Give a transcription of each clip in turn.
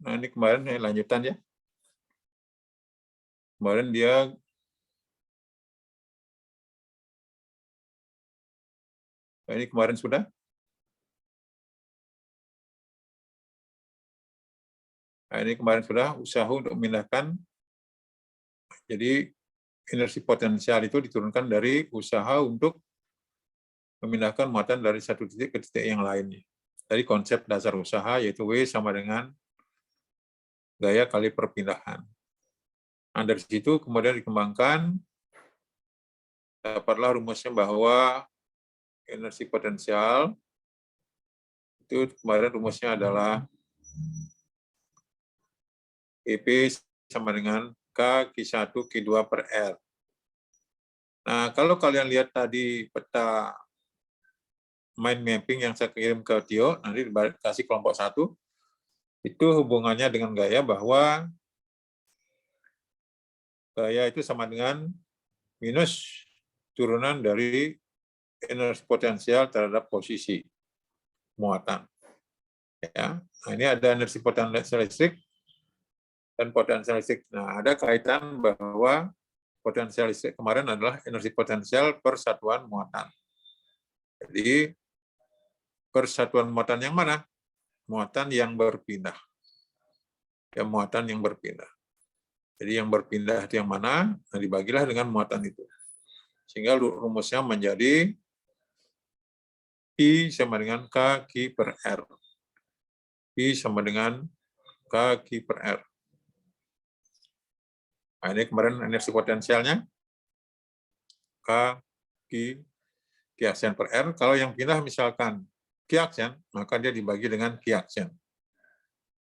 Nah, ini kemarin lanjutan ya. Kemarin dia ini kemarin sudah. Nah, ini kemarin sudah usaha untuk memindahkan. Jadi energi potensial itu diturunkan dari usaha untuk memindahkan muatan dari satu titik ke titik yang lainnya. Dari konsep dasar usaha yaitu W sama dengan gaya kali perpindahan. Nah, dari situ kemudian dikembangkan, dapatlah rumusnya bahwa energi potensial itu kemarin rumusnya adalah EP sama dengan K Q1 Q2 per R. Nah, kalau kalian lihat tadi peta mind mapping yang saya kirim ke Tio, nanti dikasih kelompok 1, itu hubungannya dengan gaya bahwa gaya itu sama dengan minus turunan dari energi potensial terhadap posisi muatan. Ya, nah, ini ada energi potensial listrik dan potensial listrik. Nah, ada kaitan bahwa potensial listrik kemarin adalah energi potensial per satuan muatan. Jadi persatuan muatan yang mana? Muatan yang berpindah. Ya, muatan yang berpindah. Jadi yang berpindah itu yang mana? Nah, dibagilah dengan muatan itu. Sehingga rumusnya menjadi I sama dengan K Q per R. I sama dengan K Q per R. Nah, ini kemarin energi potensialnya K Q Q per R. Kalau yang pindah misalkan Q aksen, maka dia dibagi dengan Q aksen.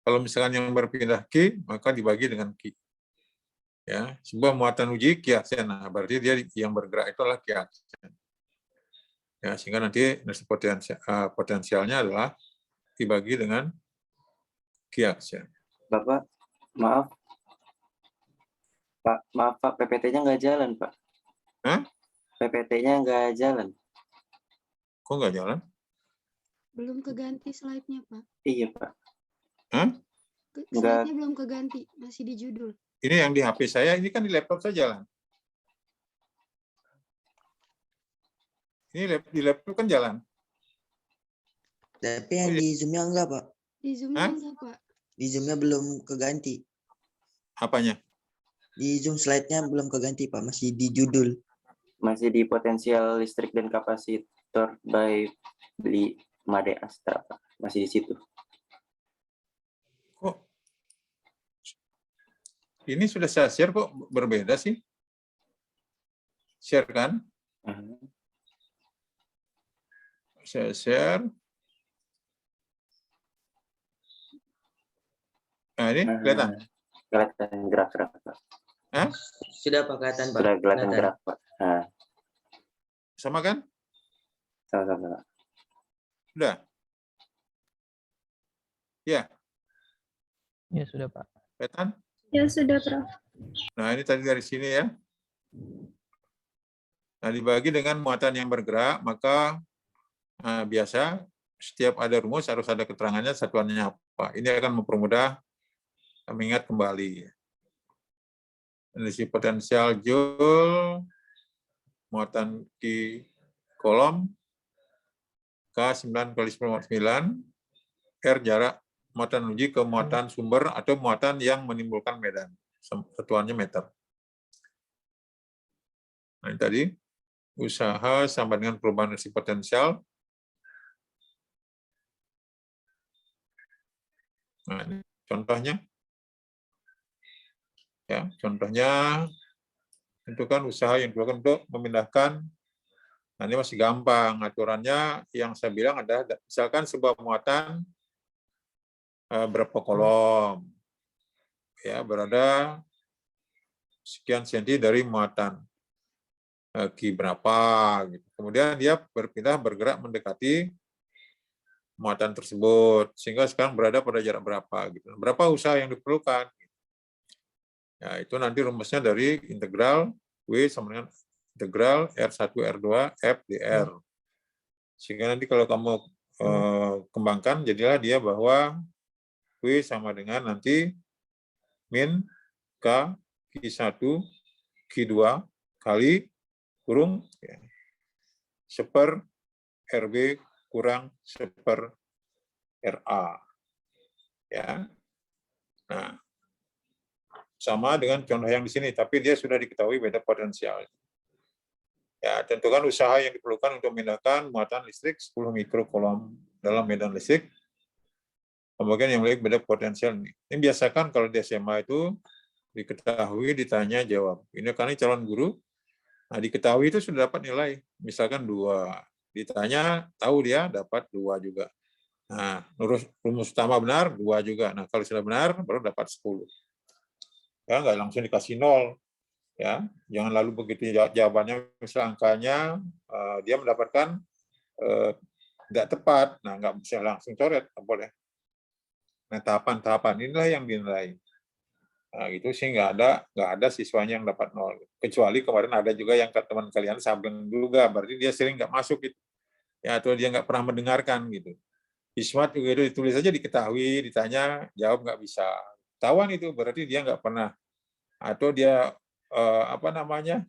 Kalau misalkan yang berpindah Q, maka dibagi dengan Q. Ya, sebuah muatan uji Q aksen. Nah, berarti dia yang bergerak itu adalah Q aksen. Ya, sehingga nanti energi potensialnya adalah dibagi dengan Q aksen. Bapak, maaf. Pak, PPT-nya nggak jalan, Pak. Hah? PPT-nya nggak jalan. Kok nggak jalan? Belum keganti slide-nya, Pak. Iya, Pak. Hah? Slide-nya belum keganti, masih di judul. Ini yang di HP saya, ini kan di laptop saya jalan. Ini di laptop kan jalan. Tapi yang di Zoom-nya enggak, Pak. Di Zoom-nya enggak, Pak. Di Zoom-nya belum keganti. Apanya? Di Zoom slide-nya belum keganti, Pak. Masih di judul. Masih di potensial listrik dan kapasitor by Beli Made Astra, Pak. Masih di situ. Kok ini sudah saya share kok berbeda sih? Share kan? Saya share. Nah, ini kelihatan? Kelihatan gerak-gerak, Pak. Hah? Sudah, Pak, kelihatan, Pak. Sudah kelihatan gerak, Pak. Nah. Sama kan? Sama-sama. Sudah? Ya? Ya, sudah, Pak. Kelihatan? Ya, sudah, Prof. Nah, ini tadi dari sini ya. Nah, dibagi dengan muatan yang bergerak, maka biasa setiap ada rumus harus ada keterangannya satuannya apa. Ini akan mempermudah mengingat kembali. Energi potensial Joule, muatan Q kolom, K9 kali 10/9, R jarak muatan uji ke muatan sumber atau muatan yang menimbulkan medan. Satuannya meter. Nah, ini tadi usaha sama dengan perubahan energi potensial. Nah, ini contohnya. Ya, contohnya tentukan usaha yang dilakukan untuk memindahkan. Nah, ini masih gampang aturannya. Yang saya bilang ada misalkan sebuah muatan berapa kolom, ya berada sekian senti dari muatan Q berapa, gitu. Kemudian dia bergerak mendekati muatan tersebut sehingga sekarang berada pada jarak berapa, gitu. Berapa usaha yang diperlukan? Ya, itu nanti rumusnya dari integral W sama dengan integral R1 R2 F dr. Sehingga nanti kalau kamu kembangkan jadilah dia bahwa W sama dengan nanti min K Q1 Q2 kali kurung ya, seper RB kurang seper RA. Ya. Nah, sama dengan contoh yang di sini, tapi dia sudah diketahui beda potensial. Ya, tentukan usaha yang diperlukan untuk memindahkan muatan listrik 10 mikrocoulomb dalam medan listrik. Pembagian yang memiliki beda potensial ini. Ini biasakan kalau di SMA itu diketahui, ditanya, jawab. Ini karena calon guru, nah diketahui itu sudah dapat nilai, misalkan 2. Ditanya, tahu dia dapat 2 juga. Nah, rumus utama benar, 2 juga. Nah, kalau sudah benar, baru dapat 10. Ya, nggak langsung dikasih 0. Ya, jangan lalu begitu jawabannya, misal angkanya, dia mendapatkan nggak tepat, nah nggak bisa langsung coret, nggak boleh. Nah, tahapan-tahapan inilah yang dinilai. Nah, itu sih nggak ada siswanya yang dapat 0. Kecuali kemarin ada juga yang teman kalian sableng juga, berarti dia sering nggak masuk gitu. Ya, atau dia nggak pernah mendengarkan gitu. Ismat juga itu ditulis saja, diketahui, ditanya, jawab nggak bisa. Tawan itu berarti dia nggak pernah. Atau dia apa namanya?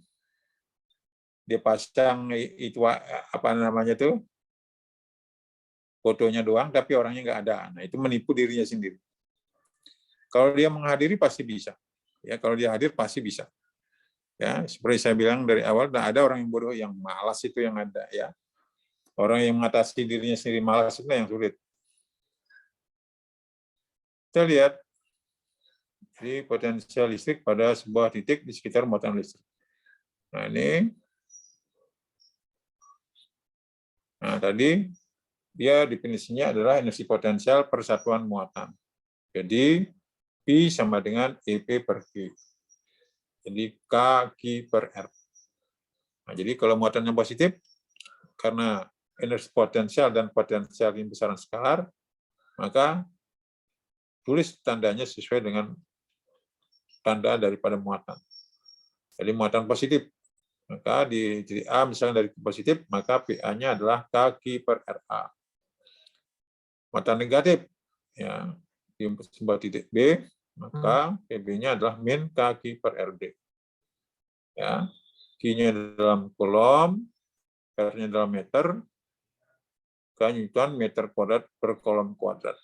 Dia pasang itu apa namanya tuh? Fotonya doang, tapi orangnya nggak ada. Nah, itu menipu dirinya sendiri. Kalau dia menghadiri pasti bisa. Ya, kalau dia hadir pasti bisa. Ya, seperti saya bilang dari awal, ada orang yang bodoh, yang malas itu yang ada. Ya, orang yang mengatasi dirinya sendiri malas itu yang sulit. Kita lihat di potensial listrik pada sebuah titik di sekitar muatan listrik. Nah, ini. Nah, tadi dia definisinya adalah energi potensial per satuan muatan. Jadi, P sama dengan EP per Q. Jadi, K Q per R. Nah, jadi kalau muatannya positif, karena energi potensial dan potensial yang besaran skalar, maka tulis tandanya sesuai dengan tanda daripada muatan. Jadi muatan positif, maka di titik A misalnya dari positif, maka PA-nya adalah K Q per RA. Muatan negatif, ya, di sebuah titik B, maka PB-nya adalah min K Q per RD. Ya, Q-nya dalam kolom, R-nya dalam meter, K Newton meter kuadrat per kolom kuadrat.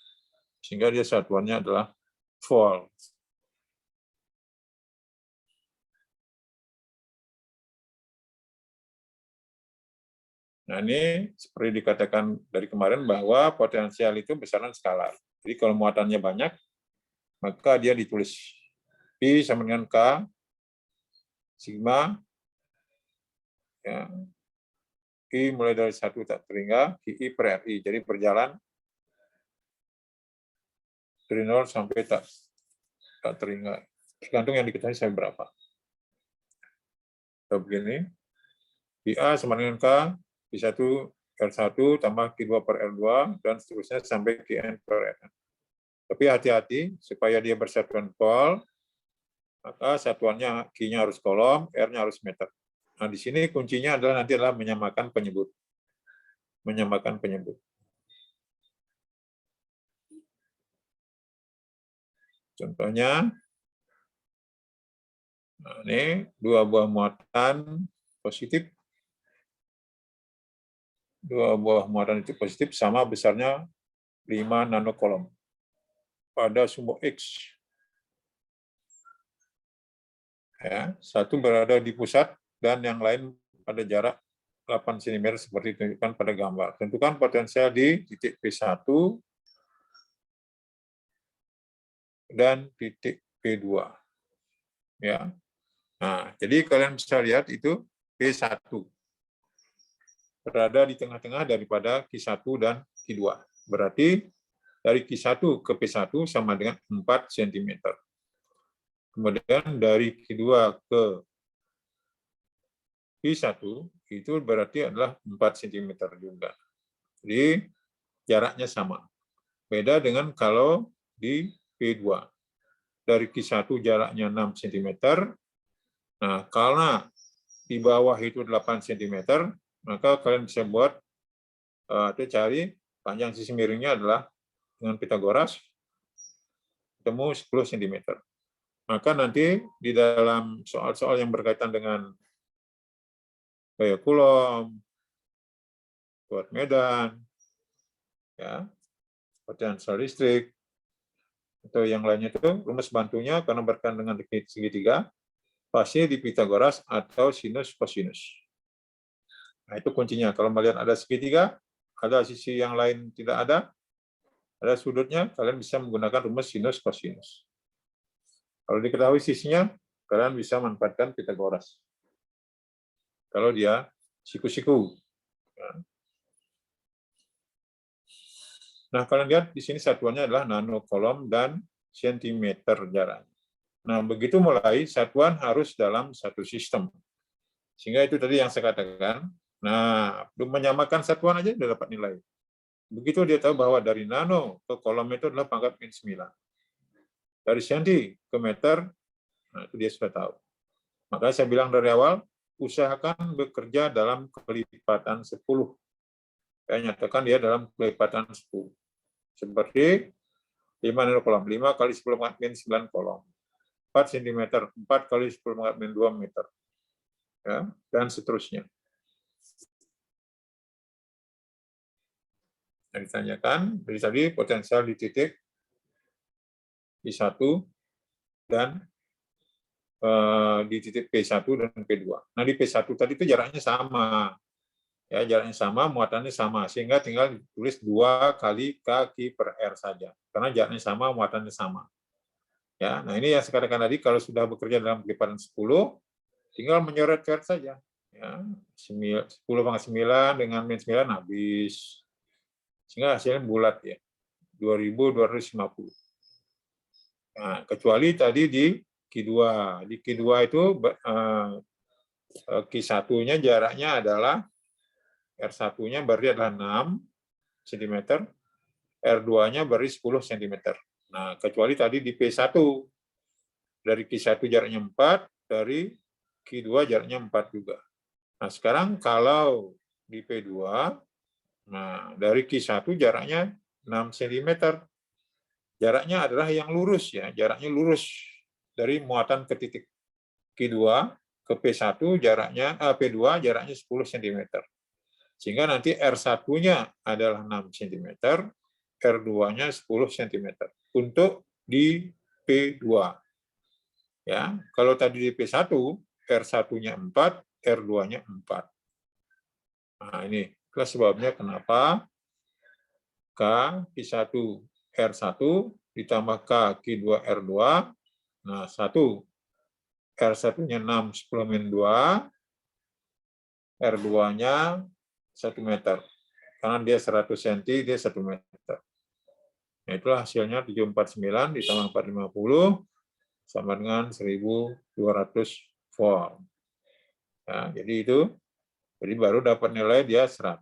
Sehingga dia satuannya adalah volt. Nah, ini seperti dikatakan dari kemarin bahwa potensial itu besaran skalar. Jadi kalau muatannya banyak, maka dia ditulis P sama dengan K, sigma, ya, I mulai dari 1 tak terhingga, QI per RI. Jadi berjalan dari 0 sampai tak terhingga. Tergantung yang diketahui sampai berapa. So, begini, PA sama dengan K, P1 R1 tambah Q2 per R2, dan seterusnya sampai Qn per Rn. Tapi hati-hati, supaya dia bersatuan volt, maka satuannya Q-nya harus kolom, R-nya harus meter. Nah, di sini kuncinya adalah nanti adalah menyamakan penyebut. Menyamakan penyebut. Contohnya, nah ini 2 buah muatan positif. 2 buah muatan itu positif sama besarnya 5 nanocoulomb pada sumbu X. Ya, satu berada di pusat dan yang lain pada jarak 8 cm seperti ditunjukkan pada gambar. Tentukan potensial di titik P1 dan titik P2. Ya. Nah, jadi kalian bisa lihat itu P1 berada di tengah-tengah daripada Q1 dan Q2. Berarti dari Q1 ke P1 sama dengan 4 cm. Kemudian dari Q2 ke P1 itu berarti adalah 4 cm juga. Jadi jaraknya sama. Beda dengan kalau di P2. Dari Q1 jaraknya 6 cm. Nah, karena di bawah itu 8 cm, maka kalian bisa buat atau cari panjang sisi miringnya adalah dengan Pitagoras ketemu 10 cm. Maka nanti di dalam soal-soal yang berkaitan dengan gaya Coulomb, kuat medan, ya, potensial listrik, atau yang lainnya itu rumus bantunya karena berkaitan dengan segitiga, pasti di Pitagoras atau sinus kosinus. Nah, itu kuncinya. Kalau melihat ada segitiga, ada sisi yang lain tidak ada sudutnya, kalian bisa menggunakan rumus sinus kosinus. Kalau diketahui sisinya, kalian bisa manfaatkan Pitagoras. Kalau dia siku-siku. Nah, kalian lihat di sini satuannya adalah nanocoulomb dan sentimeter jaraknya. Nah, begitu mulai, satuan harus dalam satu sistem. Sehingga itu tadi yang saya katakan, nah, belum menyamakan satuan aja sudah dapat nilai. Begitu dia tahu bahwa dari nano ke coulomb itu adalah pangkat min 9. Dari senti ke meter, nah itu dia sudah tahu. Makanya saya bilang dari awal, usahakan bekerja dalam kelipatan 10. Saya nyatakan dia dalam kelipatan 10. Seperti 5 nanocoulomb, 5 kali 10 pangkat min 9 coulomb. 4 cm, 4 kali 10 pangkat min 2 meter. Ya, dan seterusnya. Yang ditanyakan, dari tadi potensial di titik P1 dan di titik P1 dan P2. Nah, di P1 tadi itu jaraknya sama. Ya, jaraknya sama, muatannya sama. Sehingga tinggal ditulis 2 kali K/Q per R saja. Karena jaraknya sama, muatannya sama. Ya, nah ini yang saya katakan tadi, kalau sudah bekerja dalam kelipatan 10, tinggal menyoret-coret saja. Ya, 10/9 dengan min 9 habis. Sehingga hasilnya bulat ya. 2250. Nah, kecuali tadi di Q2. Di Q2 itu Q1-nya jaraknya adalah R1-nya berarti adalah 6 cm, R2-nya berarti 10 cm. Nah, kecuali tadi di P1. Dari Q1 jaraknya 4, dari Q2 jaraknya 4 juga. Nah, sekarang kalau di P2, nah dari Q1 jaraknya 6 cm. Jaraknya adalah yang lurus ya, jaraknya lurus dari muatan ke titik Q2 ke P1 jaraknya P2 jaraknya 10 cm. Sehingga nanti R1-nya adalah 6 cm, R2-nya 10 cm untuk di P2. Ya, kalau tadi di P1, R1-nya 4, R2-nya 4. Nah, ini itulah sebabnya kenapa K Q1 R1 ditambah K Q2 R2. Nah, 1 R1-nya 6 10 min 2, R2-nya 1 meter. Karena dia 100 cm, dia 1 meter. Nah, itulah hasilnya 749 ditambah 450 sama dengan 1200 volt. Nah, jadi itu, jadi baru dapat nilai dia 100.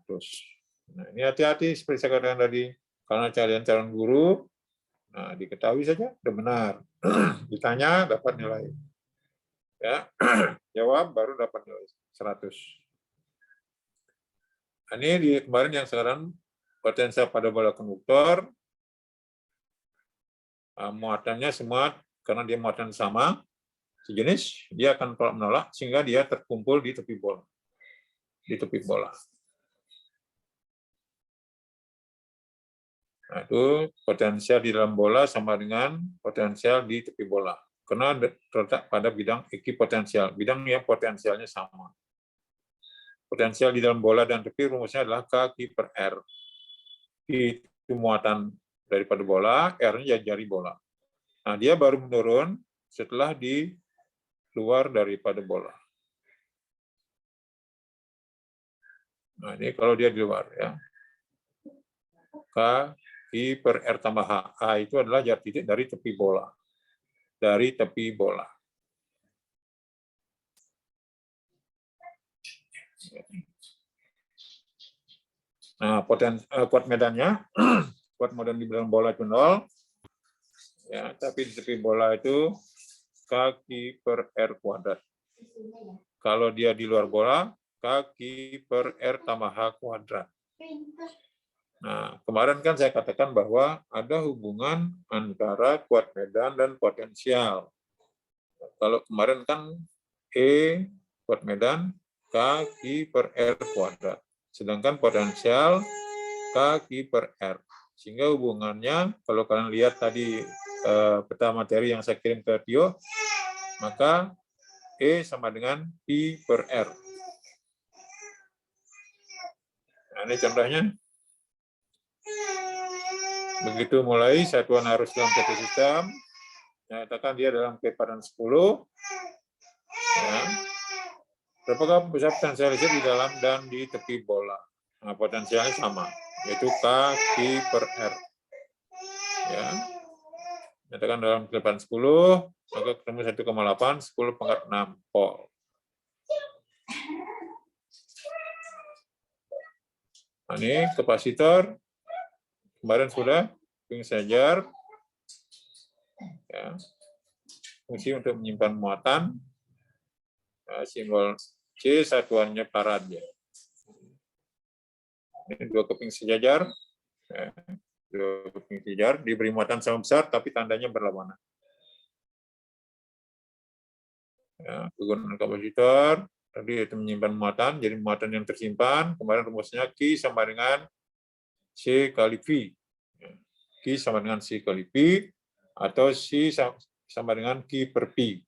Nah, ini hati-hati seperti saya katakan tadi, karena kalian calon guru, nah diketahui saja, sudah benar. Ditanya, dapat nilai. Ya, jawab, baru dapat nilai 100. Nah, ini di kemarin yang sekarang potensial pada bola konduktor, muatannya semua, karena dia muatan sama, sejenis, dia akan tolak menolak, sehingga dia terkumpul di tepi bola. Di tepi bola. Nah, itu potensial di dalam bola sama dengan potensial di tepi bola. Karena terletak pada bidang ekipotensial, bidang yang potensialnya sama. Potensial di dalam bola dan tepi rumusnya adalah K/Q per R. Itu muatan daripada bola, R-nya jari bola. Nah, dia baru menurun setelah di luar daripada bola. Nah, ini kalau dia di luar ya. K/Q per R tambah H. H itu adalah jarak titik dari tepi bola. Dari tepi bola. Nah, kuat medannya, kuat medan di dalam bola itu 0. Ya, tapi di tepi bola itu K/Q per R kuadrat. Kalau dia di luar bola, K/Q per R tambah H kuadrat. Nah, kemarin kan saya katakan bahwa ada hubungan antara kuat medan dan potensial. Kalau kemarin kan E kuat medan K Q per R kuadrat. Sedangkan potensial K Q per R. Sehingga hubungannya, kalau kalian lihat tadi peta materi yang saya kirim ke Tio, maka E sama dengan Q per R. Nah, ini contohnya. Begitu mulai satuan arus dalam satu sistem, nyatakan dia dalam kepadatan 10. Ya. Berapakah besar potensial listrik di dalam dan di tepi bola? Nah, potensialnya sama, yaitu K Q per R. Ya. Nyatakan dalam kepadatan 10, maka ketemu 1,8, 10 pangkat 6 volt. Nah, ini kapasitor. Kemarin sudah keping sejajar, ya, fungsi untuk menyimpan muatan, ya, simbol C satuannya farad. Ya. Ini 2 keping sejajar, ya, 2 keping sejajar diberi muatan sama besar, tapi tandanya berlawanan. Ya, kegunaan kapasitor tadi itu menyimpan muatan, jadi muatan yang tersimpan. Kemarin rumusnya Q sama dengan C kali V. Q sama dengan C kali V, atau C sama dengan Q per P.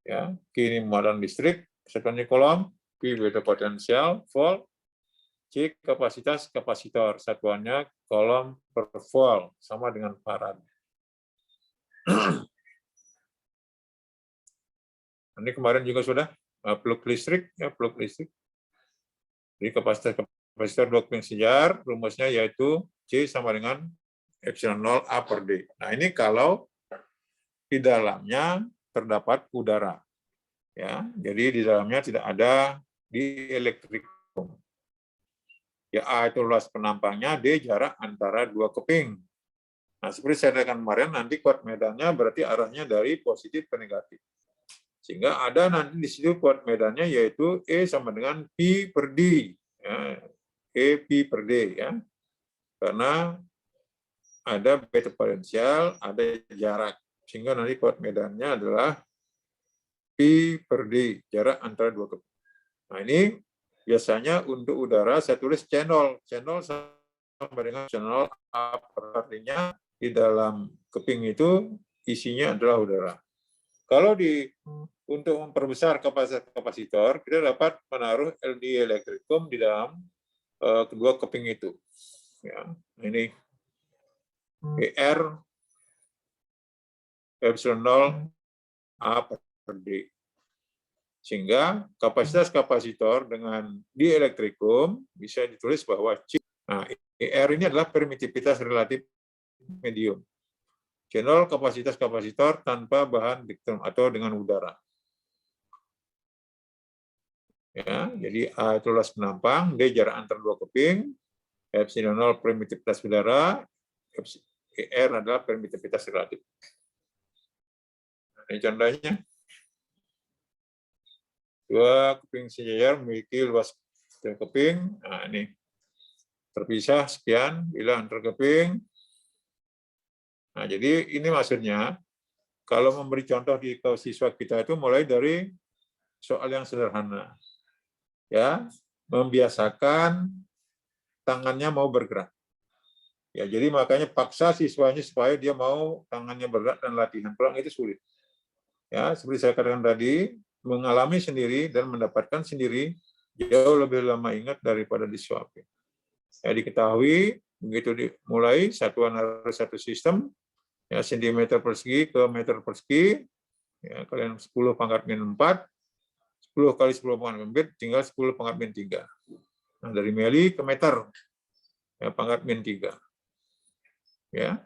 Ya, Q ini muatan listrik, satuannya kolom, P beda potensial, volt, C kapasitas kapasitor, satuannya kolom per volt, sama dengan farad. Ini kemarin juga sudah plug listrik, ya plug listrik. Jadi kapasitor 2 keping sejajar, rumusnya yaitu C sama dengan epsilon 0 A per D. Nah, ini kalau di dalamnya terdapat udara. Ya, jadi di dalamnya tidak ada dielektrikum. Ya, A itu luas penampangnya, D jarak antara 2 keping. Nah, seperti saya katakan kemarin, nanti kuat medannya berarti arahnya dari positif ke negatif. Sehingga ada nanti di situ kuat medannya yaitu E sama dengan P per D. Ya, E P per D. Ya. Karena ada beta potensial, ada jarak. Sehingga nanti kuat medannya adalah P per D, jarak antara 2 keping. Nah, ini biasanya untuk udara saya tulis channel. Channel sama dengan channel A, artinya di dalam keping itu isinya adalah udara. Kalau untuk memperbesar kapasitas kapasitor, kita dapat menaruh LD elektrikum di dalam kedua keping itu. Ya, ini ER epsilon 0 A per D. Sehingga kapasitas kapasitor dengan dielektrikum bisa ditulis bahwa nah, ER ini adalah permitivitas relatif medium. Channel kapasitas kapasitor tanpa bahan diktum atau dengan udara. Ya, jadi A itu luas penampang, D jarak antar 2 keping, epsilon 0 permitivitas udara, ER adalah permitivitas relatif. Nah, ini contohnya. 2 keping sejajar memiliki luas 3 keping. Nah, ini terpisah sekian bila antar keping. Nah, jadi ini maksudnya kalau memberi contoh di siswa kita itu mulai dari soal yang sederhana. Ya, membiasakan tangannya mau bergerak. Ya, jadi makanya paksa siswanya supaya dia mau tangannya bergerak dan latihan. Pulang itu sulit. Ya, seperti saya katakan tadi, mengalami sendiri dan mendapatkan sendiri jauh lebih lama ingat daripada disuapin. Ya, diketahui begitu dimulai satuan arus satu sistem, ya sentimeter persegi ke meter persegi, ya kalian 10 pangkat min 4, 10 kali 10 pangkat min 4, tinggal 10 pangkat min 3. Nah, dari mili ke meter, ya pangkat min 3. Ya,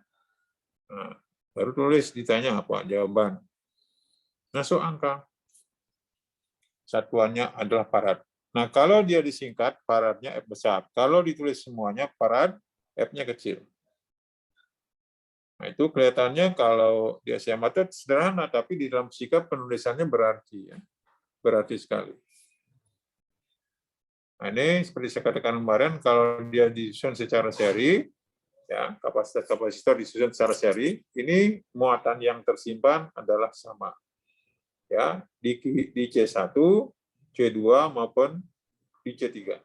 nah, baru tulis ditanya apa jawaban. Masuk angka. Satuannya adalah farad. Nah, kalau dia disingkat, faradnya F besar. Kalau ditulis semuanya, farad, F-nya kecil. Nah, itu kelihatannya kalau di SMA itu sederhana, tapi di dalam fisika penulisannya berarti. Ya. Berarti sekali. Nah, Nah, ini seperti saya katakan kemarin, kalau dia disusun secara seri, ya, kapasitas kapasitor disusun secara seri, ini muatan yang tersimpan adalah sama. Ya, di C1, C2 maupun di C3.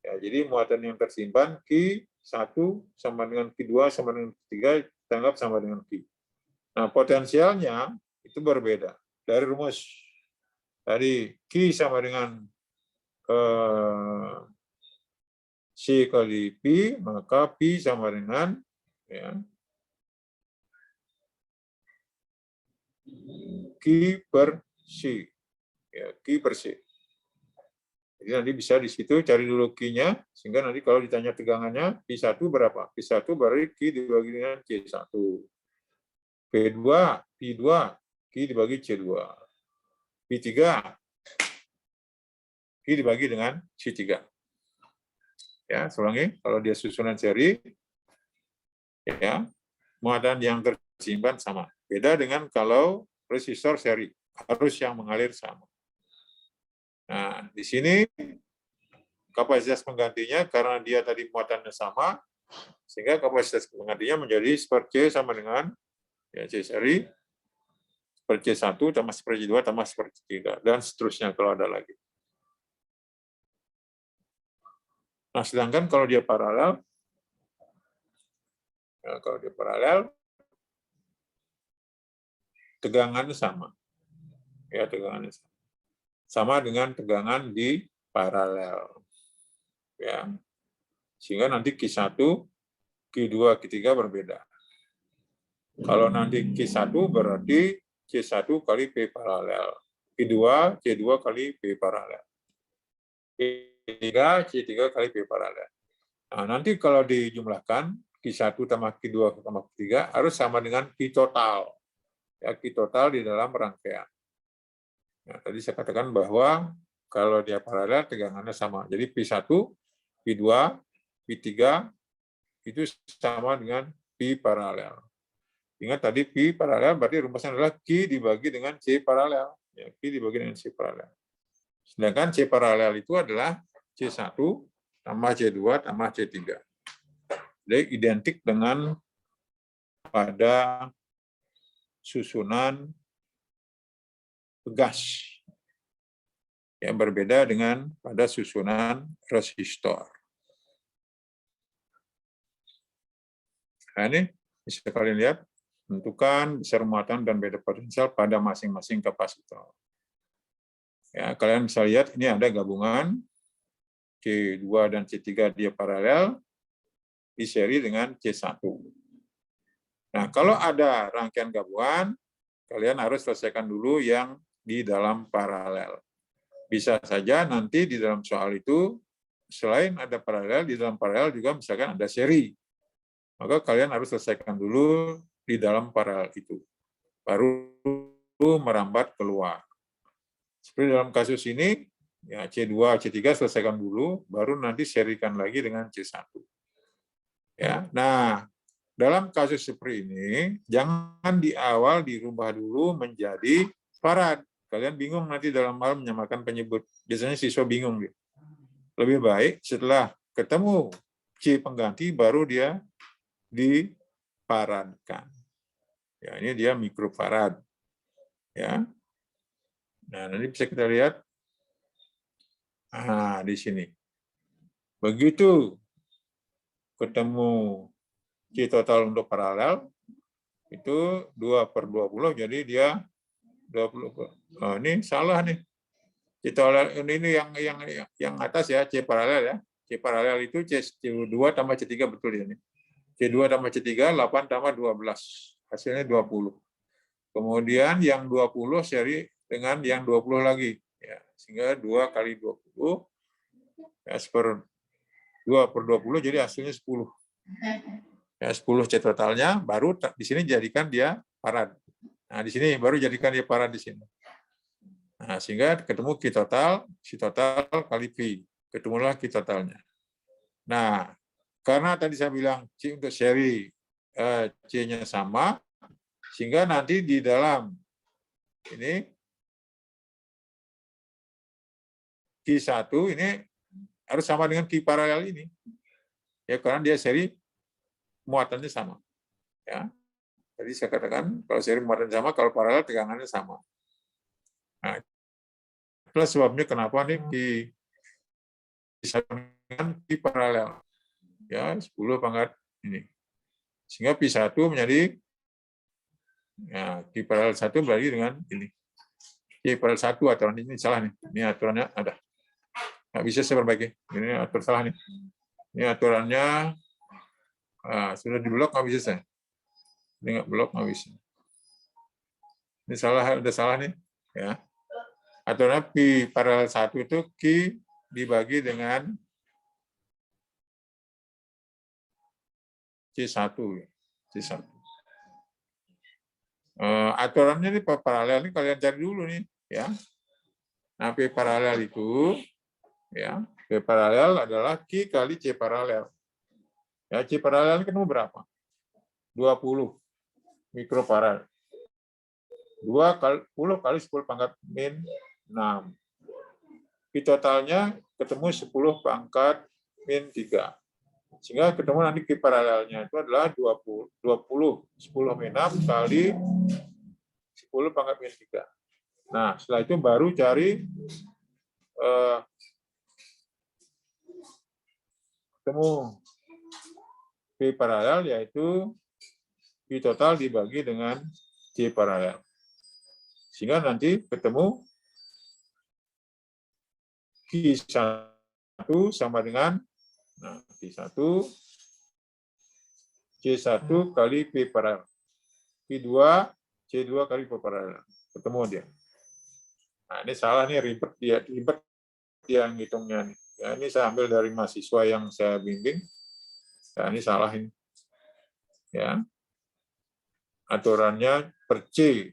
Ya, jadi muatan yang tersimpan Q1 sama dengan Q2 sama dengan Q3 kita anggap sama dengan Q. Nah, potensialnya itu berbeda dari rumus. Tadi Q sama dengan C kali P, maka P sama dengan ya, Q per C. Ya, Q per C. Jadi nanti bisa di situ cari dulu Q-nya, sehingga nanti kalau ditanya tegangannya, P1 berapa? P1 berarti Q dibagi dengan C1. P2, Q dibagi C2. P3, Q dibagi dengan C3. Ya, ulangi, kalau dia susunan seri, ya, muatan yang tersimpan sama. Beda dengan kalau resistor seri, arus yang mengalir sama. Nah, di sini kapasitas penggantinya karena dia tadi muatannya sama, sehingga kapasitas penggantinya menjadi seper C sama dengan ya, C seri, seper C1 tambah seper C2 tambah seper C3, dan seterusnya kalau ada lagi. Nah, sedangkan kalau dia paralel, ya, kalau dia paralel, tegangannya sama. Ya, tegangannya sama. Sama dengan tegangan di paralel. Ya. Sehingga nanti Q1, Q2, Q3 berbeda. Kalau nanti Q1 berarti C1 kali P paralel. Q2, C2 kali P paralel. Q3, C3 kali P paralel. Nah, nanti kalau dijumlahkan, Q1 tambah Q2 tambah Q3 harus sama dengan Q total. Ya, Q total di dalam rangkaian. Nah, tadi saya katakan bahwa kalau dia paralel, tegangannya sama. Jadi P1, P2, P3 itu sama dengan P paralel. Ingat tadi P paralel berarti rumusnya adalah Q dibagi dengan C paralel. Ya, Q dibagi dengan C paralel. Sedangkan C paralel itu adalah C1 tambah C2 tambah C3. Jadi identik dengan pada susunan gas. Yang berbeda dengan pada susunan resistor. Nah, ini bisa kalian lihat, tentukan besar muatan dan beda potensial pada masing-masing kapasitor. Ya, kalian bisa lihat ini ada gabungan C2 dan C3 dia paralel di seri dengan C1. Nah, kalau ada rangkaian gabungan, kalian harus selesaikan dulu yang di dalam paralel. Bisa saja nanti di dalam soal itu, selain ada paralel, di dalam paralel juga misalkan ada seri. Maka kalian harus selesaikan dulu di dalam paralel itu. Baru merambat keluar. Seperti dalam kasus ini, ya C2, C3 selesaikan dulu, baru nanti serikan lagi dengan C1. Ya, nah, dalam kasus seperti ini, jangan di awal dirubah dulu menjadi farad. Kalian bingung nanti dalam hal menyamakan penyebut. Biasanya siswa bingung. Gitu. Lebih baik setelah ketemu C pengganti, baru dia difaradkan. Ya, ini dia mikrofarad. Ya. Nah, nanti bisa kita lihat. Nah, di sini. Begitu ketemu C total untuk paralel, itu 2/20, jadi dia 20. Oh, ini salah nih. C total ini yang atas ya, C paralel ya. C paralel itu C2 tambah C3 betul ya ini. C2 tambah C3, 8 tambah 12. Hasilnya 20. Kemudian yang 20 seri dengan yang 20 lagi. Ya, sehingga 2 kali 20, ya, 2/20, jadi hasilnya 10. Ya, 10 C totalnya, baru di sini jadikan dia parad. Nah, di sini baru jadikan dia parad di sini. Nah, sehingga ketemu Q total, C total kali P. Ketemulah Q totalnya. Nah, karena tadi saya bilang C untuk seri C-nya sama, sehingga nanti di dalam ini Q1 ini harus sama dengan Q paralel ini. Ya, karena dia seri muatannya sama. Ya. Jadi saya katakan kalau seri muatan sama, kalau paralel tegangannya sama. Nah, itulah sebabnya kenapa nih dengan Q paralel. Ya, 10 pangkat ini. Sehingga Q1 menjadi ya, Q paralel 1 berarti dengan ini. Q paralel 1 aturan ini salah nih. Ini aturannya ada. Nggak bisa saya perbaiki. Ini aturan salah nih. Ini aturannya sudah diblok nggak bisa saya. Ini nggak blok nggak bisa. Ini salah, udah salah nih. Ya. Aturannya Q paralel 1 itu Q dibagi dengan C1. C1. Aturannya ini paralel ini kalian cari dulu nih. Ya. Nah, P paralel itu, ya, P paralel adalah Q kali C paralel. Ya, C paralel ini ketemu berapa? 20 mikrofarad. 20 kali 10 pangkat min 6. Q totalnya ketemu 10 pangkat min 3. Sehingga ketemu nanti Q paralelnya itu adalah 20 10 min 6 kali 10 pangkat min 3. Nah, setelah itu baru cari ketemu P paralel, yaitu Q total dibagi dengan C paralel. Sehingga nanti ketemu Q1 sama dengan Q1 C1 kali P paralel. Q2 C2 kali P paralel. Ketemu dia. Nah, ini salah nih, ribet dia ngitungnya nih. Ya, ini saya ambil dari mahasiswa yang saya bimbing. Ya, ini salah ini. Ya. Aturannya per C.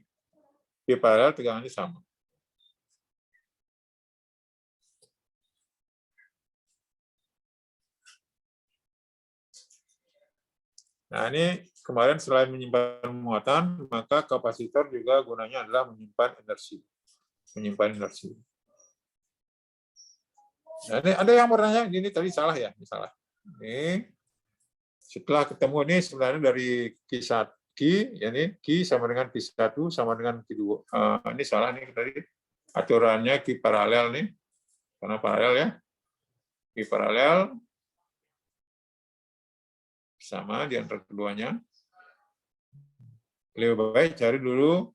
P paralel tegangannya sama. Nah, ini kemarin selain menyimpan muatan, maka kapasitor juga gunanya adalah menyimpan energi. Nah, ini ada yang bertanya, ini tadi salah ya? Ini salah. Ini setelah ketemu ini sebenarnya dari Q1, ya ini Q sama dengan Q1 sama dengan Q2. Ini salah nih tadi. Aturannya Q paralel nih. Karena paralel ya. Q paralel sama di antara keduanya. Lebih baik cari dulu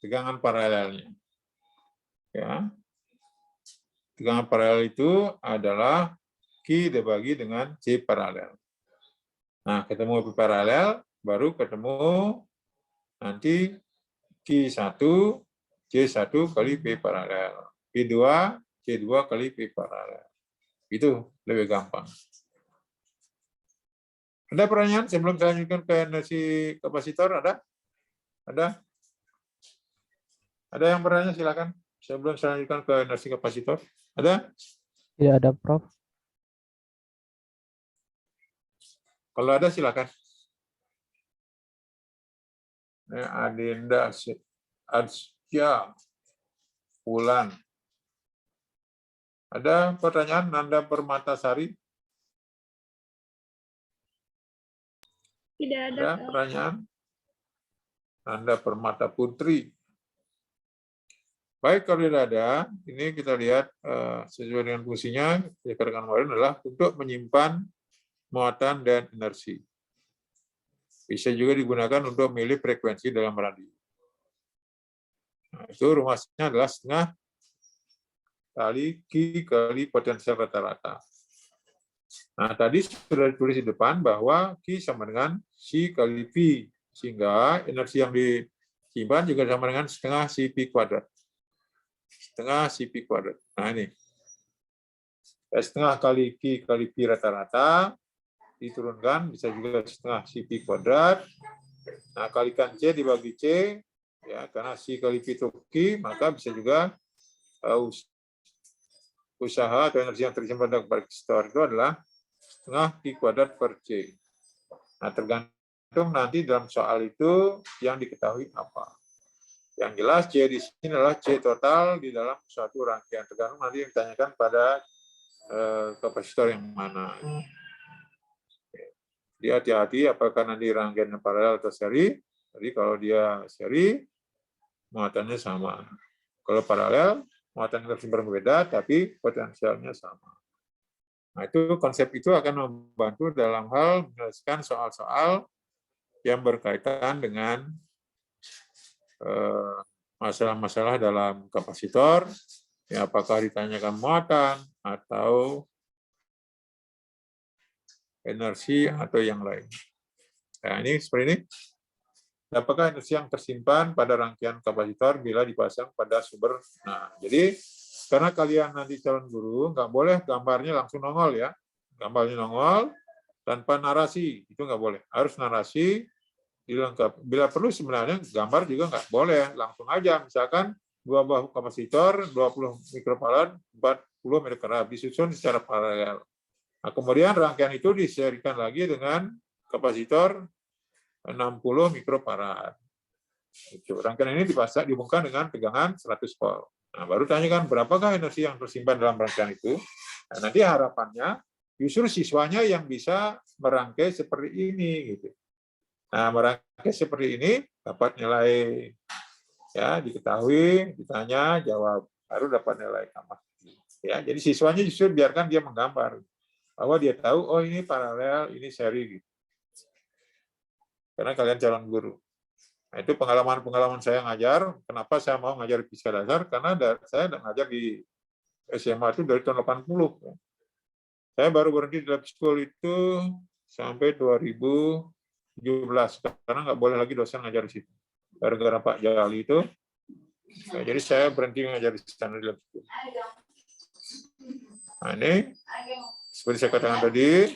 tegangan paralelnya. Ya. Tegangan paralel itu adalah Q dibagi dengan C paralel. Nah, ketemu P paralel, baru ketemu nanti Q1 C1 kali P paralel. Q2 C2 kali P paralel. Itu lebih gampang. Ada pertanyaan sebelum saya lanjutkan ke energi kapasitor? Ada? Ada yang bertanya, silakan. Sebelum saya lanjutkan ke energi kapasitor. Ada? Tidak ada, Prof. Kalau ada, silakan. Adinda, Adsya, Wulan. Ada pertanyaan? Nanda Permatasari? Tidak ada. Ada pertanyaan? Nanda Permata Putri. Baik, kalau tidak ada, ini kita lihat sesuai dengan fungsinya, yang dikatakan kemarin adalah untuk menyimpan muatan dan energi. Bisa juga digunakan untuk memilih frekuensi dalam radio. Nah, itu rumusnya adalah setengah kali Q kali potensial rata-rata. Nah, tadi sudah ditulis di depan bahwa Q sama dengan C kali V, sehingga energi yang disimpan juga sama dengan setengah CP kuadrat. Setengah CP kuadrat. Nah, ini. Setengah kali Q kali Pi rata-rata, diturunkan, bisa juga setengah CP kuadrat. Nah, kalikan C dibagi C, ya, karena C kali Pi itu Q, maka bisa juga usaha atau energi yang tersimpan dalam kapasitor itu adalah setengah Q kuadrat per C. Nah, tergantung nanti dalam soal itu yang diketahui apa. Yang jelas C di sini adalah C total di dalam suatu rangkaian. Tergantung nanti yang ditanyakan pada kapasitor yang mana. Jadi hati-hati apakah nanti rangkaian paralel atau seri. Jadi kalau dia seri, muatannya sama. Kalau paralel, muatan tersumber berbeda, tapi potensialnya sama. Nah, itu konsep itu akan membantu dalam hal menyelesaikan soal-soal yang berkaitan dengan masalah-masalah dalam kapasitor, ya, apakah ditanyakan muatan atau energi atau yang lain. Nah, ini seperti ini. Apakah energi yang tersimpan pada rangkaian kapasitor bila dipasang pada sumber? Nah, jadi karena kalian nanti calon guru, nggak boleh gambarnya langsung nongol ya. Gambarnya nongol tanpa narasi, itu nggak boleh. Harus narasi, dilengkapi. Bila perlu sebenarnya gambar juga nggak boleh. Langsung aja, misalkan 2 buah kapasitor, 20 mikrofarad, 40 mikrofarad, disusun secara paralel. Nah, kemudian rangkaian itu diserikan lagi dengan kapasitor 60 mikrofarad. Rangkaian ini dihubungkan dengan tegangan 100 volt. Nah, baru tanyakan berapakah energi yang tersimpan dalam rangkaian itu. Nah, nanti harapannya justru siswanya yang bisa merangkai seperti ini gitu. Nah, merangkai seperti ini dapat nilai, ya, diketahui, ditanya, jawab, baru dapat nilai tambah. Ya, jadi siswanya justru biarkan dia menggambar bahwa dia tahu oh ini paralel, ini seri gitu. Karena kalian calon guru. Nah, itu pengalaman-pengalaman saya ngajar. Kenapa saya mau ngajar di fisika dasar? Karena saya ngajar di SMA itu dari tahun 80. Saya baru berhenti di lab school itu sampai 2017. Karena nggak boleh lagi dosen ngajar di situ. Gara-gara Pak Jali itu. Nah, jadi saya berhenti ngajar di sana di lab school. Nah, ini seperti saya katakan tadi,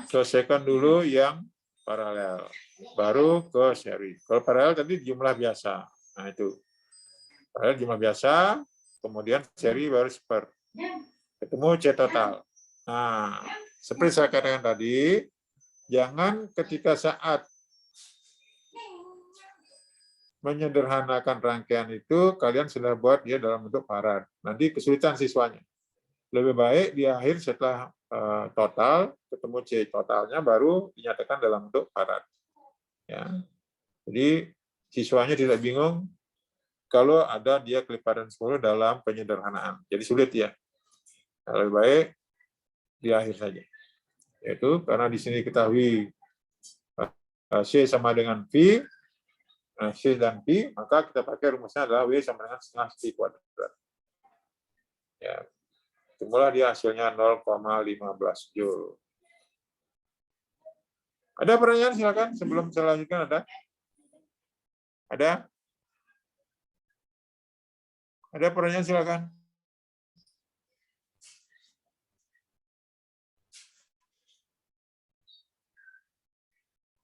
selesaikan dulu yang paralel, baru ke seri. Kalau paralel tadi jumlah biasa. Nah, itu. Paralel jumlah biasa, kemudian seri baru seper. Ketemu C total. Nah, seperti saya katakan tadi, jangan ketika saat menyederhanakan rangkaian itu, kalian sudah buat dia dalam bentuk farad. Nanti kesulitan siswanya. Lebih baik di akhir setelah total, ketemu C totalnya, baru dinyatakan dalam bentuk farad. Ya. Jadi siswanya tidak bingung kalau ada dia kelipatan 10 dalam penyederhanaan. Jadi sulit ya. Lebih baik di akhir saja. Yaitu karena di sini ketahui C sama dengan V, C dan P, maka kita pakai rumusnya adalah W sama dengan setengah C kuadrat. Ya. Temulah dia hasilnya 0,15 Joule. Ada pertanyaan silakan sebelum saya lanjutkan, ada? Ada? Ada pertanyaan silakan.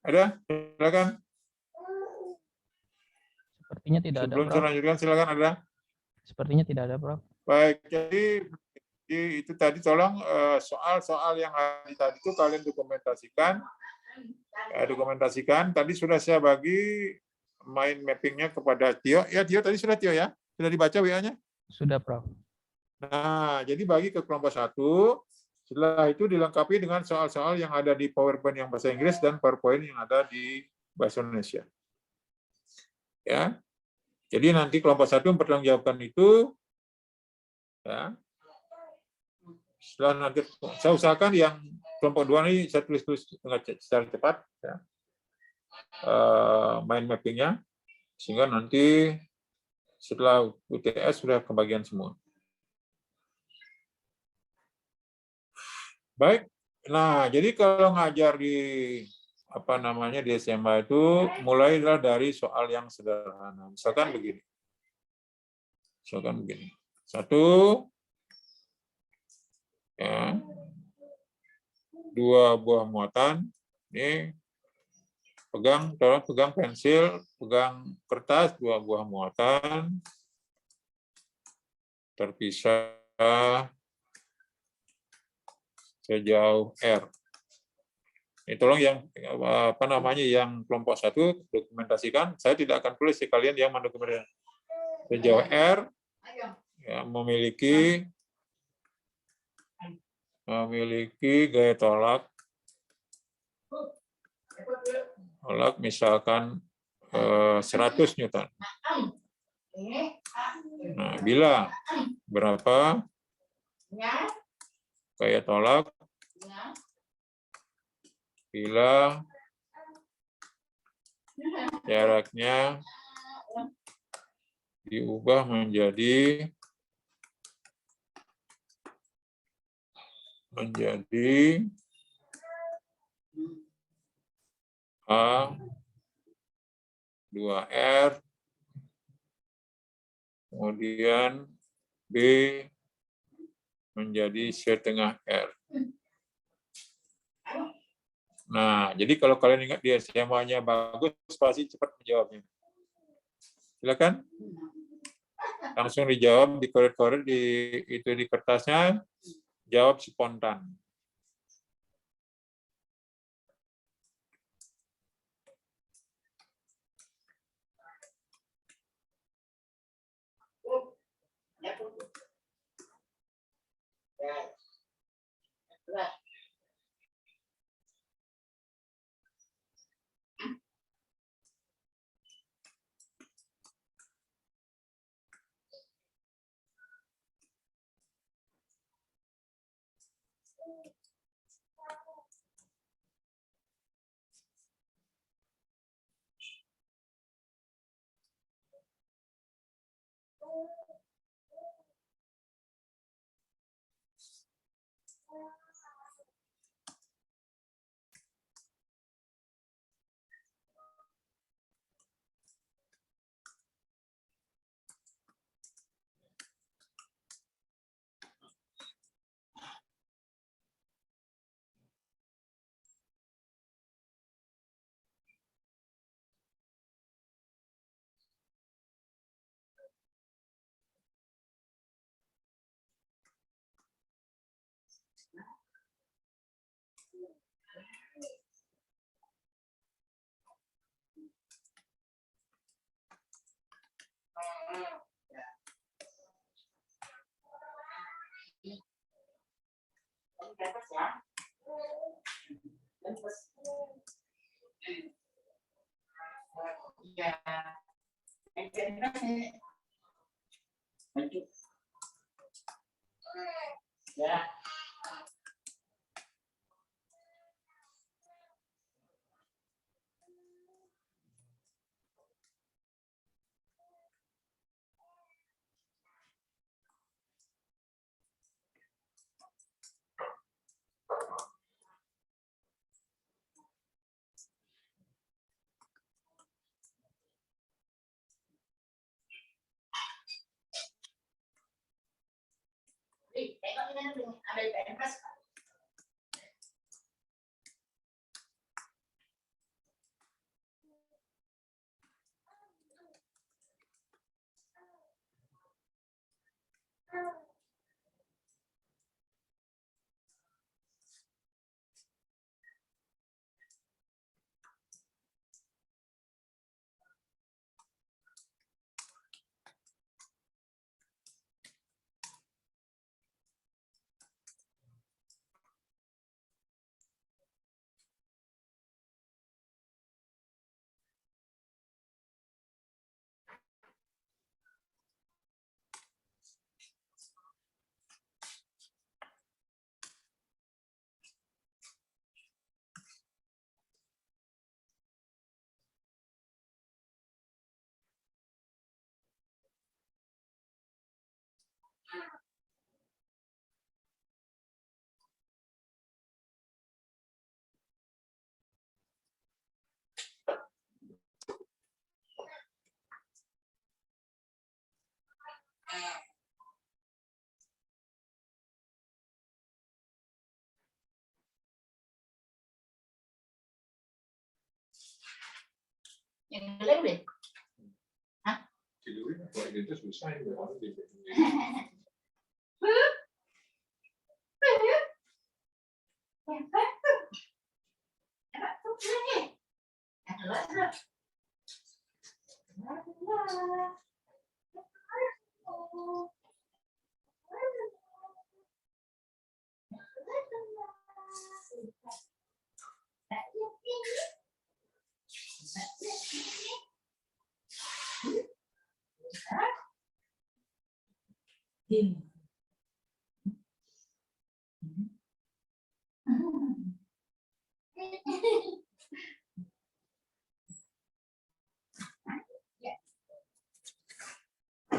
Ada? Silakan. Sepertinya tidak ada, Sebelum saya Prof. lanjutkan silakan, ada? Sepertinya tidak ada, Prof. Baik, jadi itu tadi tolong soal-soal yang tadi itu kalian dokumentasikan. Dokumentasikan. Tadi sudah saya bagi mind mappingnya kepada Tio. Ya, Tio tadi sudah Tio ya? Sudah dibaca WA-nya? Sudah, Prof. Nah, jadi bagi ke kelompok 1, setelah itu dilengkapi dengan soal-soal yang ada di PowerPoint yang bahasa Inggris dan PowerPoint yang ada di bahasa Indonesia. Ya. Jadi nanti kelompok 1 mempertanggungjawabkan itu, ya. Setelah nanti saya usahakan yang kelompok 2 ini saya tulis secara cepat, ya. Mind mappingnya, sehingga nanti setelah UTS sudah kebagian semua. Baik, nah jadi kalau ngajar di di SMA itu mulailah dari soal yang sederhana. Misalkan begini. Satu, ya, 2 buah muatan. Ini tolong pegang pensil, pegang kertas, 2 buah muatan terpisah sejauh R. Ini tolong yang apa namanya yang kelompok 1 dokumentasikan. Saya tidak akan tulis kalian yang mendokumentasikan. Sejauh R ya, memiliki gaya tolak misalkan 100 Newton. Nah, bila berapa gaya tolak bila jaraknya diubah menjadi A 2R, kemudian B menjadi setengah R. Nah, jadi kalau kalian ingat dia SMA-nya bagus, pasti cepat menjawabnya. Silakan. Langsung dijawab, dikoret-koret di kertasnya, jawab spontan.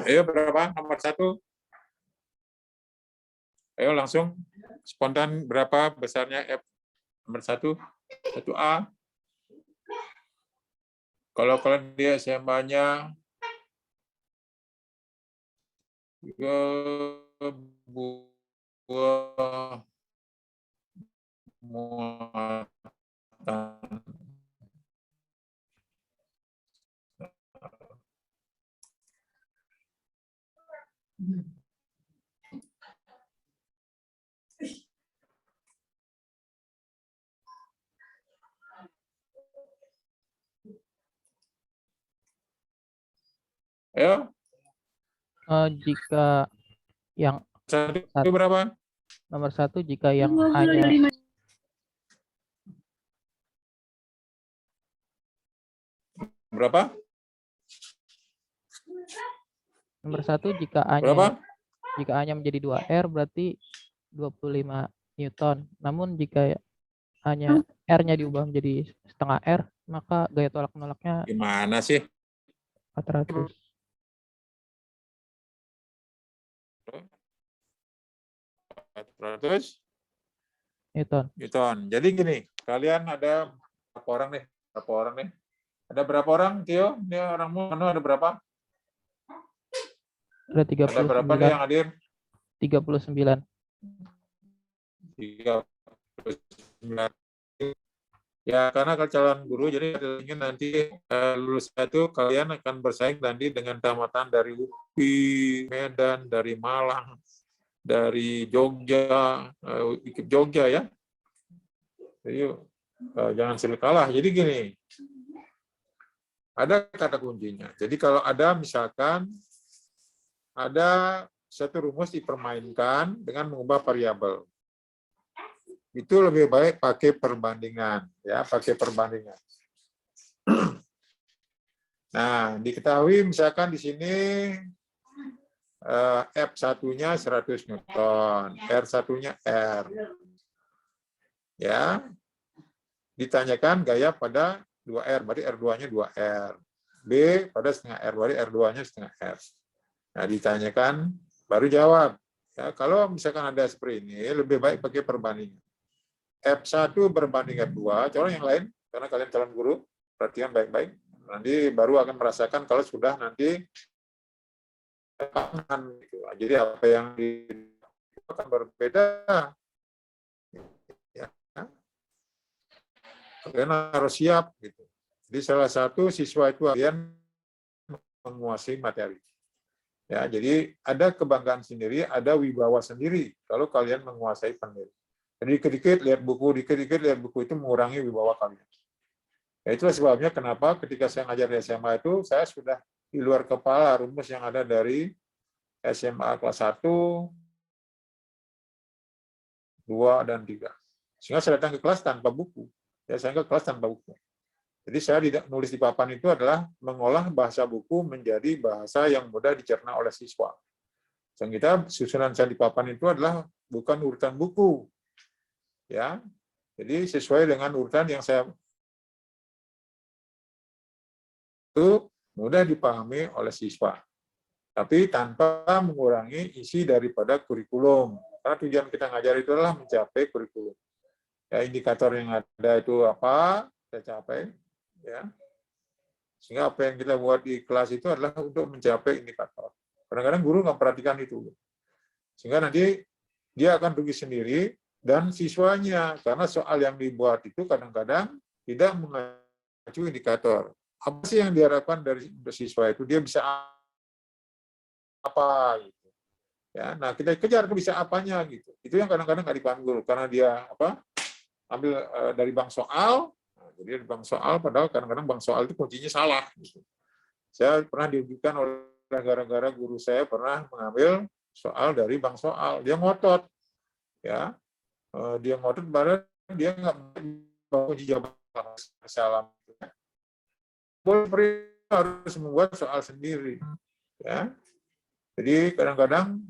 Ayo berapa nomor 1? Ayo langsung spontan berapa besarnya F nomor 1? 1A. Kalau kalian di SMA-nya buah muatan ayo Jika yang satu berapa? nomor 1 jika yang 20 A-nya dari Berapa? nomor 1 jika Berapa? A-nya menjadi 2R berarti 25 Newton. Namun jika A-nya R-nya diubah menjadi setengah R, maka gaya tolak menolaknya Gimana sih? 400 400 Newton. Newton. Jadi gini, kalian ada berapa orang nih? Berapa orang nih? Ada berapa orang, Tio? Ini orangmu ada berapa? Ada Ada berapa nih yang hadir? 39. 39. Ya, karena calon guru, jadi ingin nanti lulus itu kalian akan bersaing nanti dengan tamatan dari UPI, Medan, dari Malang, dari Jogja, ikut Jogja ya. Jadi jangan silih kalah. Jadi gini, ada kata kuncinya. Jadi kalau ada misalkan ada satu rumus dipermainkan dengan mengubah variabel, itu lebih baik pakai perbandingan, ya, pakai perbandingan. Nah, diketahui misalkan di sini F1-nya 100 Newton, R1-nya R. Ya. Ditanyakan gaya pada 2R, berarti R2-nya 2R. B pada setengah R, berarti R2-nya setengah R. Nah, ditanyakan baru jawab. Ya, kalau misalkan ada seperti ini, lebih baik pakai perbandingan. F1 berbanding F2, contoh yang lain, karena kalian calon guru, perhatikan baik-baik. Nanti baru akan merasakan kalau sudah nanti gitu. Jadi apa yang akan berbeda. Ya. Kalian harus siap. Gitu. Jadi salah satu siswa itu kalian menguasai materi. Ya, jadi ada kebanggaan sendiri, ada wibawa sendiri kalau kalian menguasai materi. Jadi dikit-dikit lihat buku, dikit-dikit lihat buku itu mengurangi wibawa kalian. Ya, itulah sebabnya kenapa ketika saya ngajar di SMA itu, saya sudah di luar kepala rumus yang ada dari SMA kelas 1, 2, dan 3. Sehingga saya datang ke kelas tanpa buku. Ya, saya ke kelas tanpa buku. Jadi saya tidak nulis di papan itu adalah mengolah bahasa buku menjadi bahasa yang mudah dicerna oleh siswa. Sehingga susunan saya di papan itu adalah bukan urutan buku. Ya, jadi sesuai dengan urutan yang saya itu mudah dipahami oleh siswa, tapi tanpa mengurangi isi daripada kurikulum. Karena tujuan kita ngajar itu adalah mencapai kurikulum. Ya, indikator yang ada itu apa, kita capai. Ya. Sehingga apa yang kita buat di kelas itu adalah untuk mencapai indikator. Kadang-kadang guru nggak perhatikan itu. Sehingga nanti dia akan rugi sendiri, dan siswanya, karena soal yang dibuat itu kadang-kadang tidak mengacu indikator. Apa sih yang diharapkan dari siswa itu? Dia bisa apa? Gitu. Ya, nah kita kejar bisa apanya gitu. Itu yang kadang-kadang nggak dipahami guru, karena dia ambil dari bank soal. Nah, jadi dari bank soal, padahal kadang-kadang bank soal itu kuncinya salah. Gitu. Saya pernah dirugikan oleh gara-gara guru saya pernah mengambil soal dari bank soal. Dia ngotot, ya, dia ngotot padahal dia nggak mau kunci jawaban salah. Boleh harus membuat soal sendiri, ya. Jadi kadang-kadang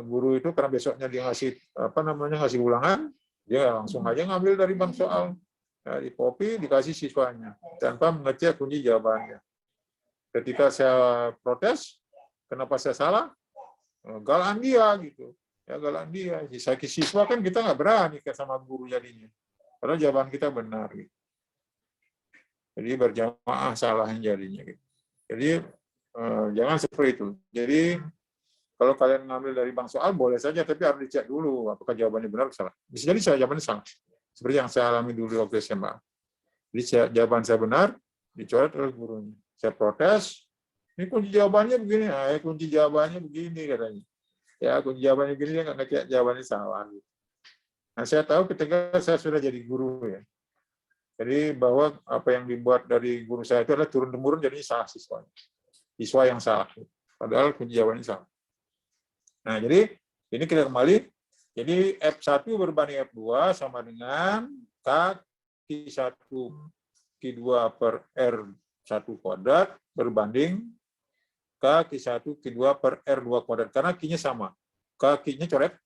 guru itu karena besoknya dia ngasih ngasih ulangan, dia langsung aja ngambil dari bank soal, ya, di copy dikasih siswanya tanpa mengecek kunci jawabannya. Ketika saya protes, kenapa saya salah? Galaan dia gitu, ya galaan dia. Siswa kan kita nggak berani sama guru jadinya, karena jawaban kita benar. Gitu. Jadi berjamaah salahnya jadinya. Gitu. Jadi jangan seperti itu. Jadi kalau kalian ngambil dari bank soal boleh saja, tapi harus dicek dulu apakah jawabannya benar atau salah. Bisa jadi saya jawabannya salah, seperti yang saya alami dulu waktu SMA. Jadi jawaban saya benar, dicoret oleh gurunya. Saya protes, ini kunci jawabannya begini, kunci jawabannya begini katanya. Ya, kunci jawabannya begini, dia nggak ngecek jawabannya salah. Nah, saya tahu ketika saya sudah jadi guru ya. Jadi bahwa apa yang dibuat dari guru saya itu adalah turun-temurun jadinya salah siswanya. Siswa yang salah. Padahal kunci jawabannya salah. Nah, jadi ini kita kembali. Jadi F1 berbanding F2 sama dengan K1 Q2 per R1 kuadrat berbanding K1 Q2 per R2 kuadrat. Karena Q-nya sama. Q-nya coret.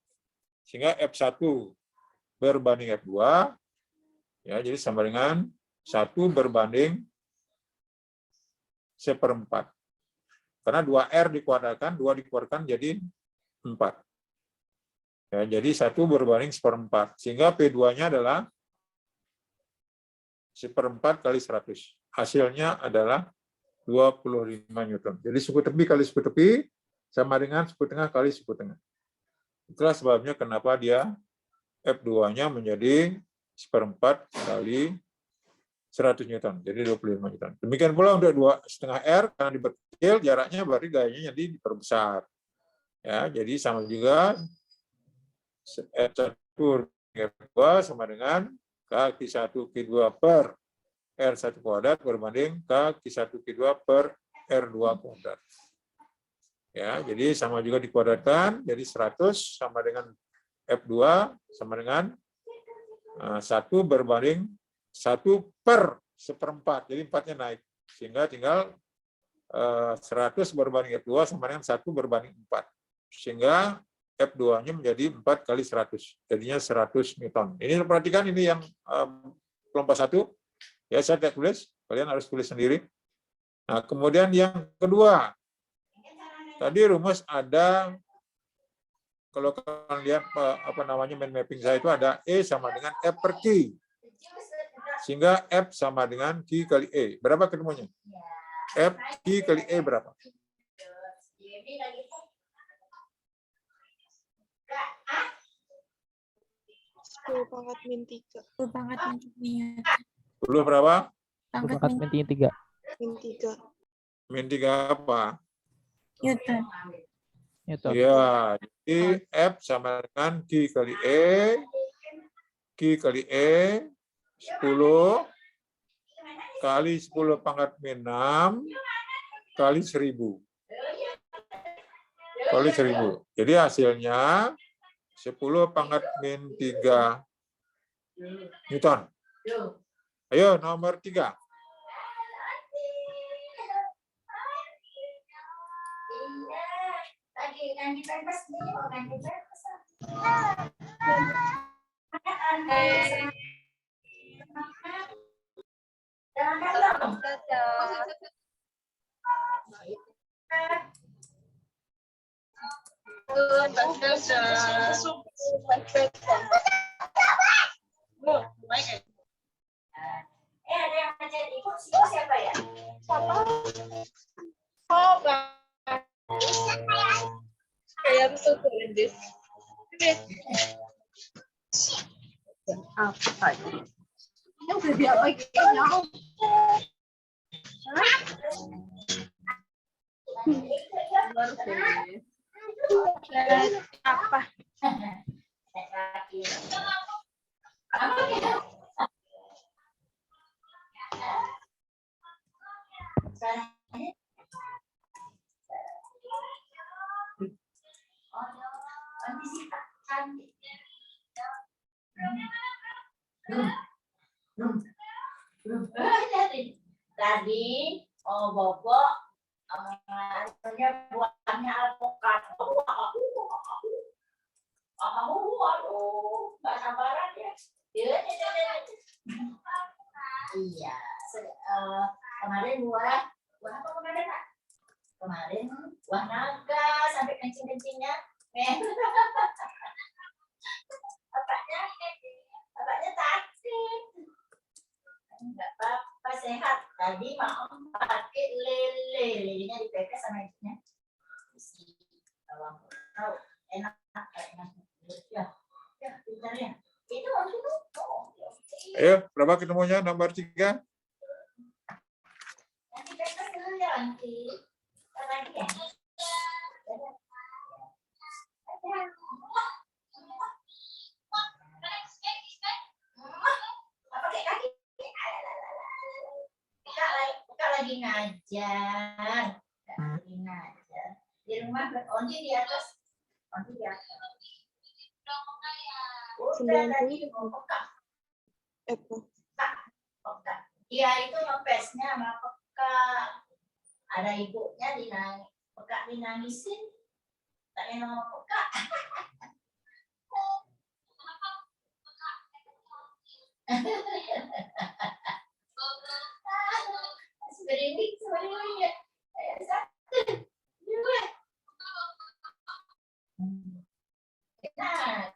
Sehingga F1 berbanding F2, ya, jadi sama dengan 1 berbanding 1/4. Karena 2R dikuadratkan, 2 dikuadratkan jadi 4. Ya, jadi 1 berbanding 1/4. Sehingga P2-nya adalah 1/4 kali 100. Hasilnya adalah 25 Newton. Jadi suku tepi kali suku tepi sama dengan suku tengah kali suku tengah. Itulah sebabnya kenapa dia F2-nya menjadi 1/4 kali 100 Newton. Jadi 25 Newton. Demikian pula untuk 2,5 R, karena diperkecil jaraknya berarti gayanya jadi diperbesar. Ya, jadi sama juga F1 F2 sama dengan K1 Q2 per R1 kuadrat berbanding K1 Q2 per R2 kuadrat. Ya, jadi sama juga dikuadratkan, jadi 100 sama dengan F2 sama dengan 1 berbanding 1 per 1/4, jadi 4-nya naik. Sehingga tinggal 100 berbanding F2 sama dengan 1 berbanding 4. Sehingga F2-nya menjadi 4 kali 100, jadinya 100 Newton. Ini perhatikan, ini yang kelompok 1. Ya, saya tidak tulis, kalian harus tulis sendiri. Nah, kemudian yang kedua, tadi rumus ada, kalau kalian lihat mind mapping saya itu ada E sama dengan F per Q. Sehingga F sama dengan Q kali E. Berapa ketemunya? F Q kali E berapa? Pangkat min 3. Pangkat min 3. 10 berapa? Pangkat Pangkat min 3. min 3. Min 3 apa? Newton. Newton. Ya, jadi F sama dengan Q kali E. Q kali E 10 kali 10 pangkat min 6 kali 1000. Kali 1000. Jadi hasilnya 10 pangkat min 3 Newton. Ayo, nomor 3. Ada yang ngajar ibu siapa ya? Oh, Bang. Kayak tuh Des. Apa ini? Yang udah diapain ya? Apa? makan. Tadi Bobo buahnya alpukat. Aduh, nggak sabaran ya. Iya, kemarin buah apa kemarin, Nak? Kemarin buah naga sampai kencing-kencingnya. Bapaknya sakit. Enggak apa-apa, sehat. Tadi mau pakai lelenya dipepes sama ibunya. Tahu enak kayaknya. Ya, pintar ya. Itu Ayo, berapa ketemunya nomor 3? nanti pepes dulu ya nanti. Lagi ya. Pakai kaki. Kita lagi ngajar. Lagi ngajar. Di rumah Onji di atas. Onji di atas. Udah tadi mau peka. Peka. Dia itu ngepesnya sama peka. Ada ibunya peka dinangisin. Tanya nama peka. Sebenarnya ya. Satu, dua. Enak.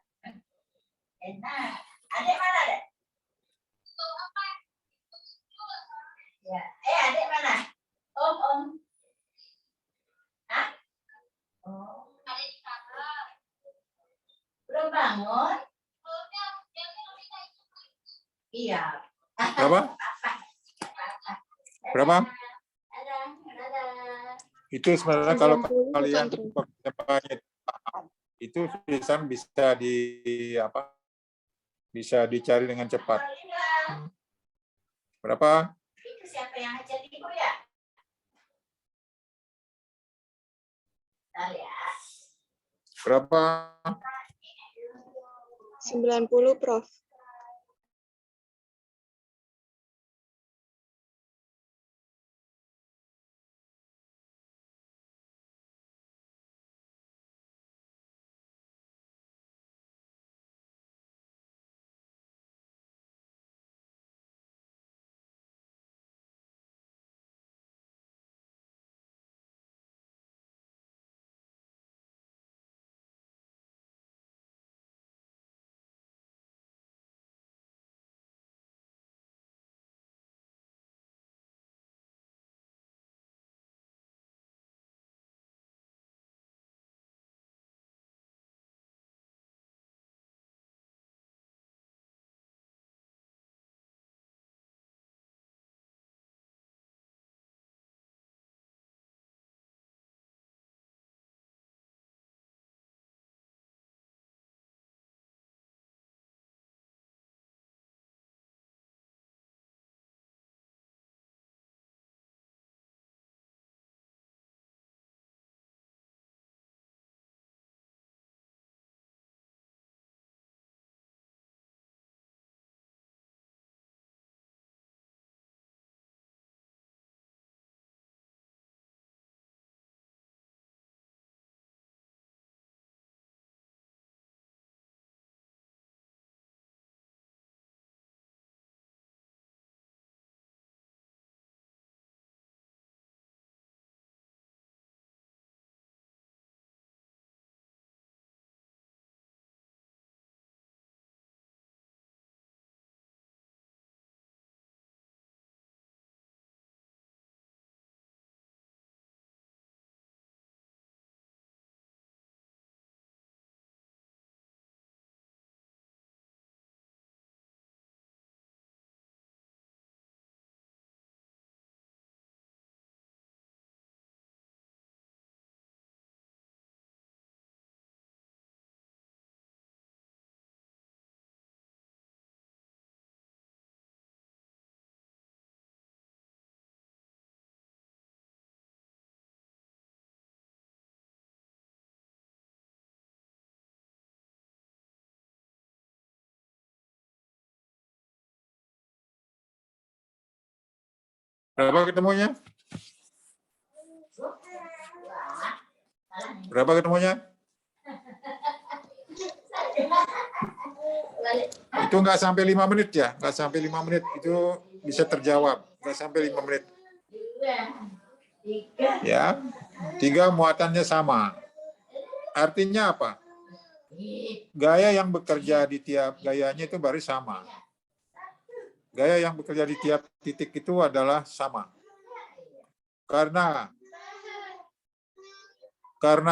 Enak. Adik mana, Dek? Ya. Adik mana? Om. Hah? Oh. Belum bangun? Iya. Berapa? Berapa? Ada. Itu sebenarnya kalau 90 kalian bukan, tempatnya itu tulisan bisa bisa dicari dengan cepat. Berapa? Itu siapa yang ngajar ibu ya? Bentar ya. Berapa? 90, Prof. Berapa ketemunya? Berapa ketemunya? Itu nggak sampai 5 menit ya, nggak sampai 5 menit itu bisa terjawab, nggak sampai 5 menit. Ya, 3 muatannya sama. Artinya apa? Gaya yang bekerja di tiap gayanya itu baris sama. Gaya yang bekerja di tiap titik itu adalah sama. Karena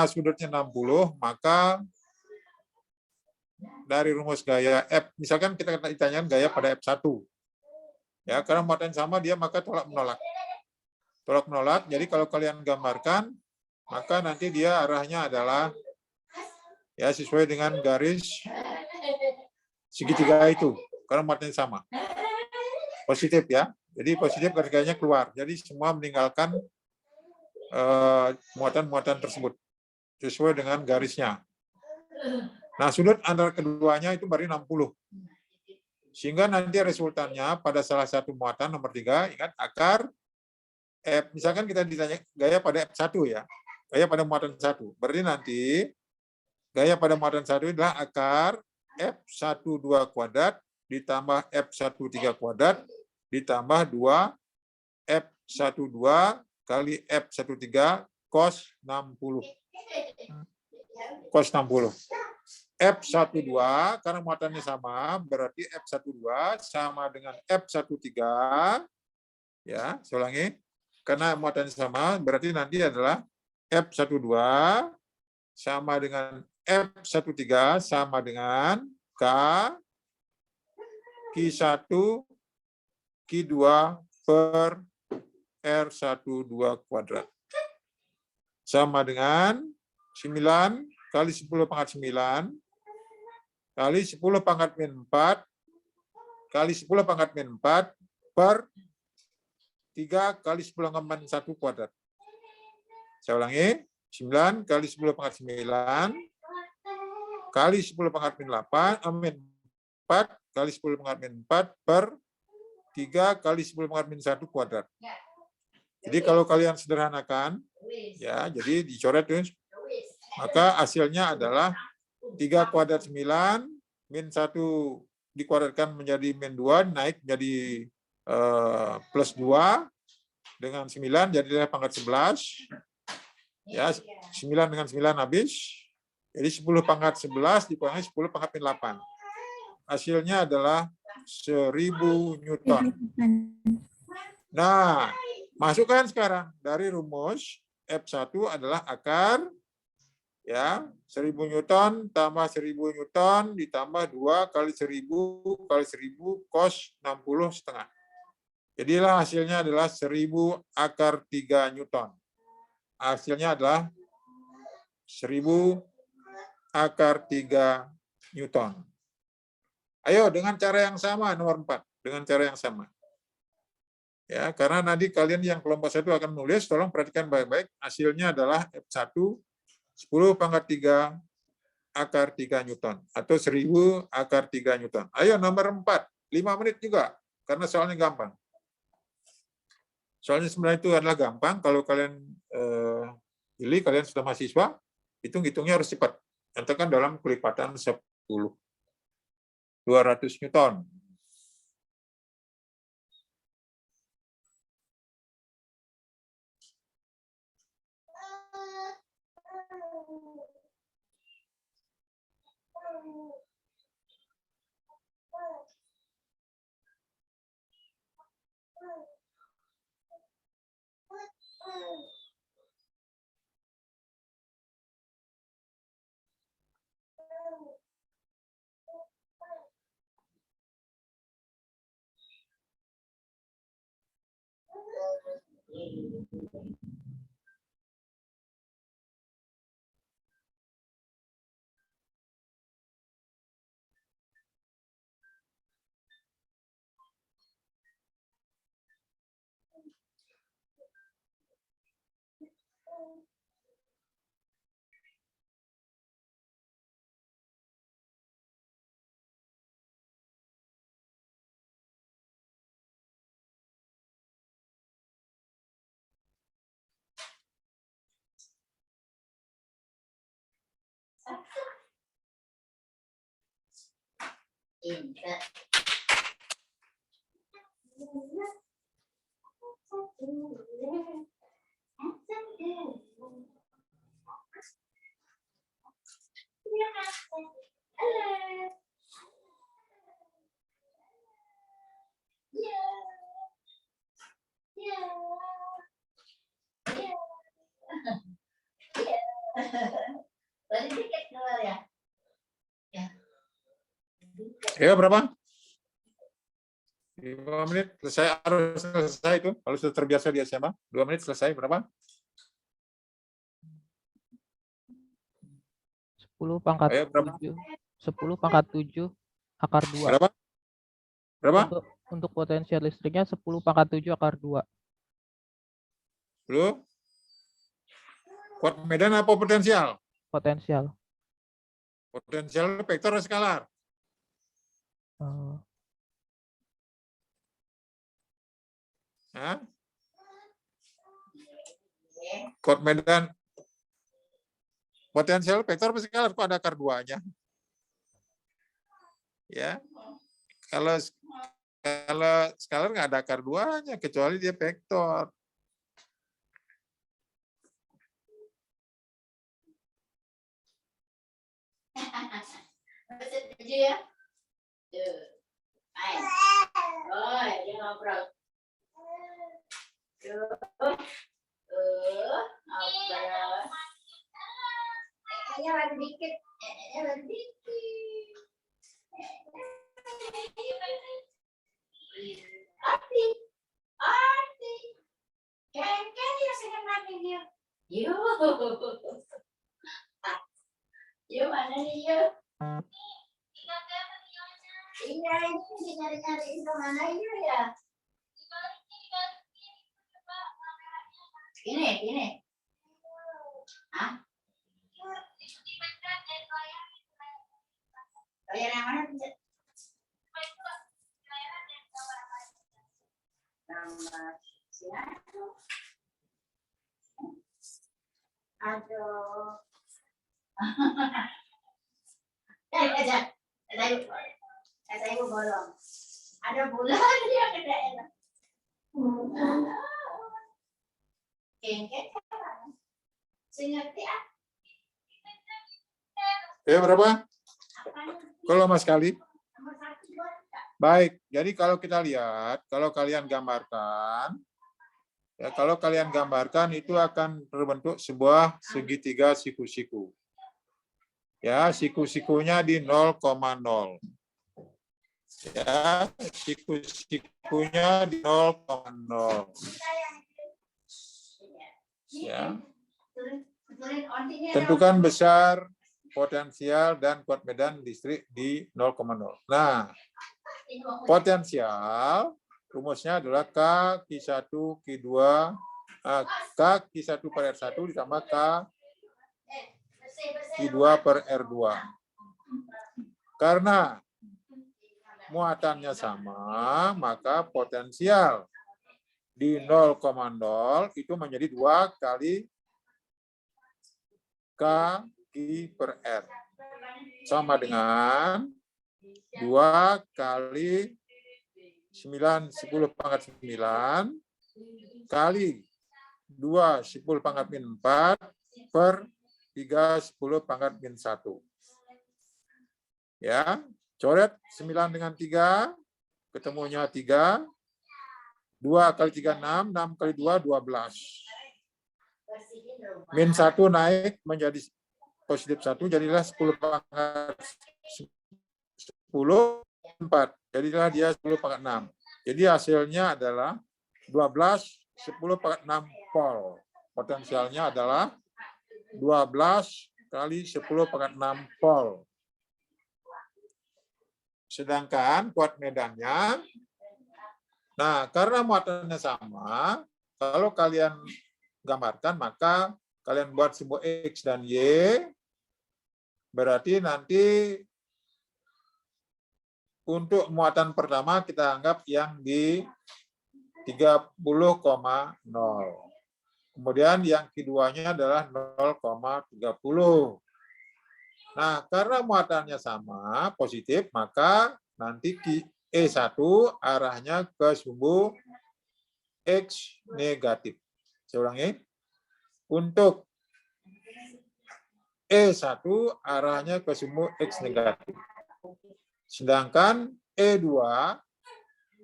sudutnya 60, maka dari rumus gaya F, misalkan kita ditanyakan gaya pada F1. Ya, karena muatan sama dia maka tolak menolak. Tolak menolak, jadi kalau kalian gambarkan, maka nanti dia arahnya adalah ya sesuai dengan garis segitiga itu, karena muatannya sama. Positif ya, jadi positif garis-garisnya keluar. Jadi semua meninggalkan muatan-muatan tersebut sesuai dengan garisnya. Nah, sudut antara keduanya itu berarti 60. Sehingga nanti resultannya pada salah satu muatan nomor 3, ingat akar F, misalkan kita ditanya gaya pada F1 ya, gaya pada muatan 1. Berarti nanti gaya pada muatan 1 adalah akar F12 kuadrat ditambah F13 kuadrat ditambah 2 F12 kali F13 cos 60. Cos 60. F12 karena muatannya sama, berarti F12 sama dengan F13. Ya, saya ulangi. Karena muatannya sama, berarti nanti adalah F12 sama dengan F13 sama dengan K Q1 Q2 per R12 kuadrat. Sama dengan 9 kali 10 pangkat 9 kali 10 pangkat min 4 kali 10 pangkat min 4 per 3 kali 10 pangkat min 1 kuadrat. Saya ulangi, 9 kali 10 pangkat 9 kali 10 pangkat min 8, min 4 kali 10 pangkat min 4 per 3 kali 10 pangkat min 1 kuadrat. Jadi kalau kalian sederhanakan, ya, jadi dicoret tuh, maka hasilnya adalah 3 kuadrat 9 min 1 dikuadratkan menjadi min 2, naik menjadi plus 2 dengan 9 jadilah pangkat 11. Ya, 9 dengan 9 habis. Jadi 10 pangkat 11 dikurangi 10 pangkat min 8. Hasilnya adalah 1000 Newton. Nah, masukkan sekarang dari rumus F1 adalah akar ya 1000 Newton tambah 1000 Newton ditambah 2 kali 1000 kali 1000 cos 60 setengah. Jadilah hasilnya adalah 1000 akar 3 Newton. Hasilnya adalah 1000 akar 3 Newton. Ayo dengan cara yang sama nomor 4, dengan cara yang sama. Ya, karena nanti kalian yang kelompok 1 akan menulis, tolong perhatikan baik-baik. Hasilnya adalah F1 10 pangkat 3 akar 3 Newton atau 1000 akar 3 Newton. Ayo nomor 4, 5 menit juga karena soalnya gampang. Soalnya sebenarnya itu adalah gampang kalau kalian pilih, kalian sudah mahasiswa, hitung-hitungnya harus cepat. Katakan dalam kelipatan 10. 200 Newton. Pinter. Tadi dikit keluar ya? Ya. Ya berapa? 5 menit selesai, harus selesai itu. Kalau sudah terbiasa di SMA, 2 menit selesai berapa? 10 pangkat Ayo, berapa? 7. 10 pangkat 7 akar 2. Berapa? Berapa? Untuk potensial listriknya 10 pangkat 7 akar 2. Lu? Kuat medan apa potensial? Potensial. Potensial vektor atau skalar? Hah? Kuat medan potensial vektor atau skalar? Kok ada akar 2-nya? Ya. Kalau skalar nggak ada akar 2-nya kecuali dia vektor. Setuju ya? Tuh. Main. Oh, dia ngobrol. Tuh. Ngobrol. Kayaknya baru dikit. Baru dikit. Arti. Kan dia sedang mandi dia. Yuk, mana nih yuk? Iya, ini nyari-nyari itu mana yuk ya? Ini. Hah? Layar yang mana? Nomor siapa? Aduh. Kata ibu bolong. Ada bulan dia ke daerah. Kengket kan? Sengerti ah? Ya berapa? Kalau mas kali. Nomor 1 buat Kak. Baik, jadi kalau kita lihat, kalau kalian gambarkan, ya kalau kalian gambarkan itu akan terbentuk sebuah segitiga siku-siku. Ya, siku-sikunya di 0,0. Ya, siku-sikunya di 0,0. Ya. Tentukan besar potensial dan kuat medan listrik di 0,0. Nah, potensial rumusnya adalah K Q1 Q2 K Q1 per R1 ditambah K Q2 per R2. Karena muatannya sama, maka potensial di 0,0 itu menjadi 2 kali K Q per R. Sama dengan 2 kali 9 10 pangkat 9 kali 2 10 pangkat min 4 per 3 10 pangkat min 1. Ya, coret 9 dengan 3, ketemunya 3. 2 kali 3 6, 6 kali 2 12. Min 1 naik menjadi positif 1, jadilah 10 pangkat 10 4. Jadilah dia 10 pangkat 6. Jadi hasilnya adalah 12 10 pangkat 6 volt. Potensialnya adalah 12 kali 10 pangkat 6 volt. Sedangkan kuat medannya, nah karena muatannya sama, kalau kalian gambarkan maka kalian buat simbol X dan Y, berarti nanti untuk muatan pertama kita anggap yang di 30,0. Kemudian yang keduanya adalah 0,30. Nah, karena muatannya sama, positif, maka nanti E1 arahnya ke sumbu X negatif. Saya ulangi. Untuk E1 arahnya ke sumbu X negatif. Sedangkan E2,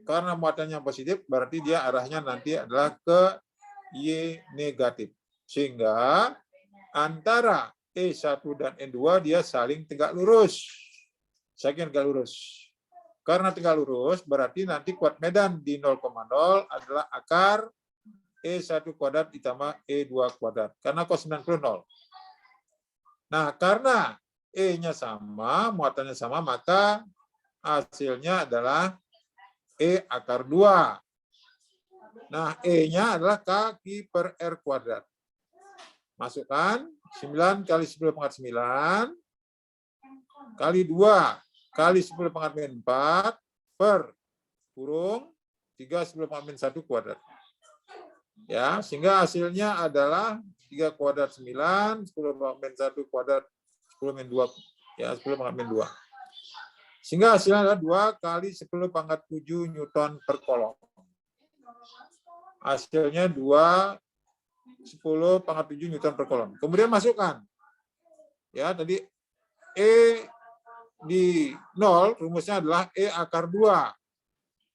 karena muatannya positif, berarti dia arahnya nanti adalah ke Y negatif. Sehingga antara E1 dan E2 dia saling tegak lurus. Saling tegak lurus. Karena tegak lurus, berarti nanti kuat medan di 0,0 adalah akar E1 kuadrat ditambah E2 kuadrat. Karena cos 90 0. Nah, karena E-nya sama, muatannya sama, maka hasilnya adalah E akar 2. Nah, E-nya adalah kaki per R kuadrat. Masukkan 9 kali 10 pangkat 9 kali 2 kali 10 pangkat min 4 per kurung 3 10 pangkat min 1 kuadrat. Ya, sehingga hasilnya adalah 3 kuadrat 9, 10 pangkat min 1 kuadrat 10 min 2. Ya, 10 pangkat min 2. Sehingga hasilnya adalah 2 kali 10 pangkat 7 Newton per kolom. Hasilnya 2 10 pangkat 7 Newton per kolom. Kemudian masukkan. Ya, tadi E di 0, rumusnya adalah E akar 2.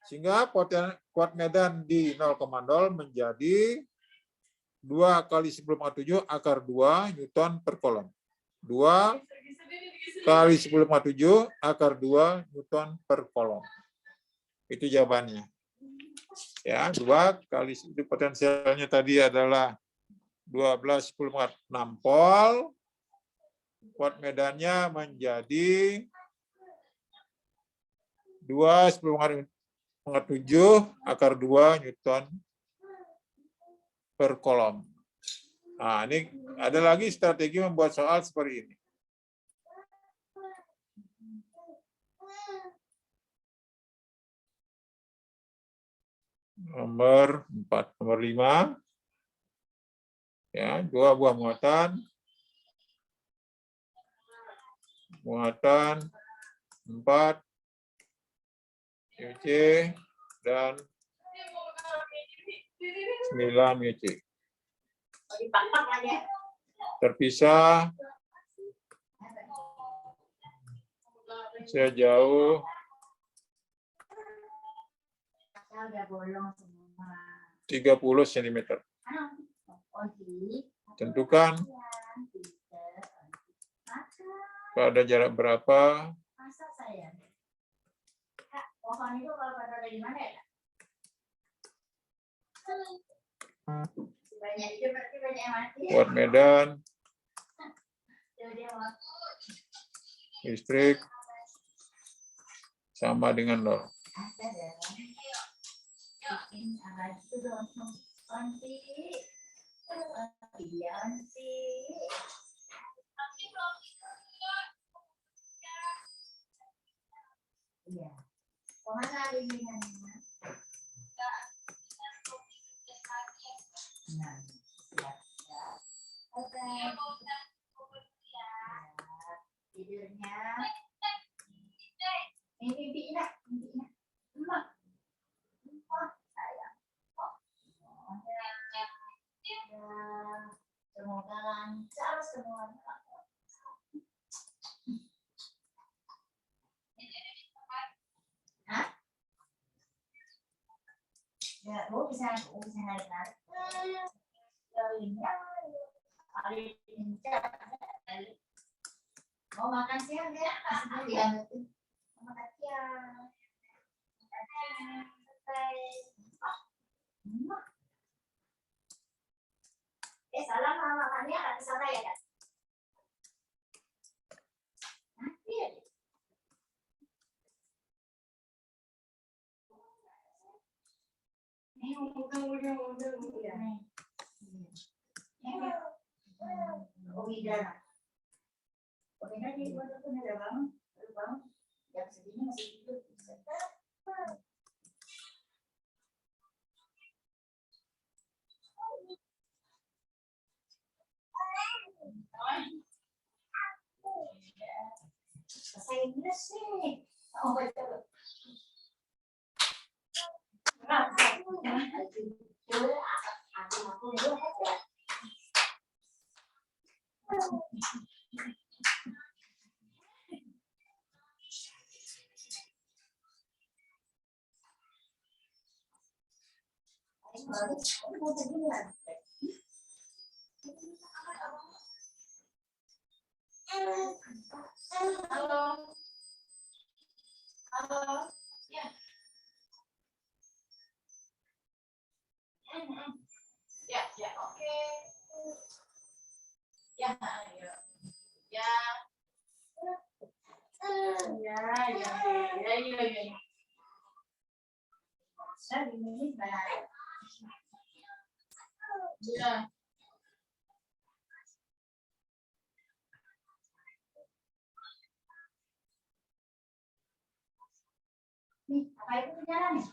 Sehingga kuat medan di 0,0 menjadi 2 kali 10 pangkat 7 akar 2 Newton per kolom. 2 kali 10 pangkat 7 akar 2 Newton per kolom. Itu jawabannya. Ya, 2 kali itu potensialnya tadi adalah 12 10 pangkat 6 volt. Kuat medannya menjadi 2 10 pangkat 7 akar 2 Newton per kolom. Nah, ini ada lagi strategi membuat soal seperti ini. Nomor 4, nomor 5. Ya, 2 buah muatan. Muatan 4 UC dan 9 UC. Terpisah sejauh 30 cm. Tentukan pada jarak berapa kuat medan listrik sama dengan 0. Tidurnya. Mimpi nak. Semoga lancar semuanya. Hah? Ya, bisa narik-narik. Mau makan siang ya? Aslinya diangetin. Makan siang. Salam makannya di sana ya, Kak? Nanti ya. Oh, Widana. Oke, nanti buat aku ada bangun. Jam segini masih tidur. ini sih. Oh, betul. Halo. Halo. Ya. Ya, ya, oke. Ya, ayo. Ya. Ya, ya, ya, ya, ya. Saya ini baik. Ya. Nih, apa itu jalan nih?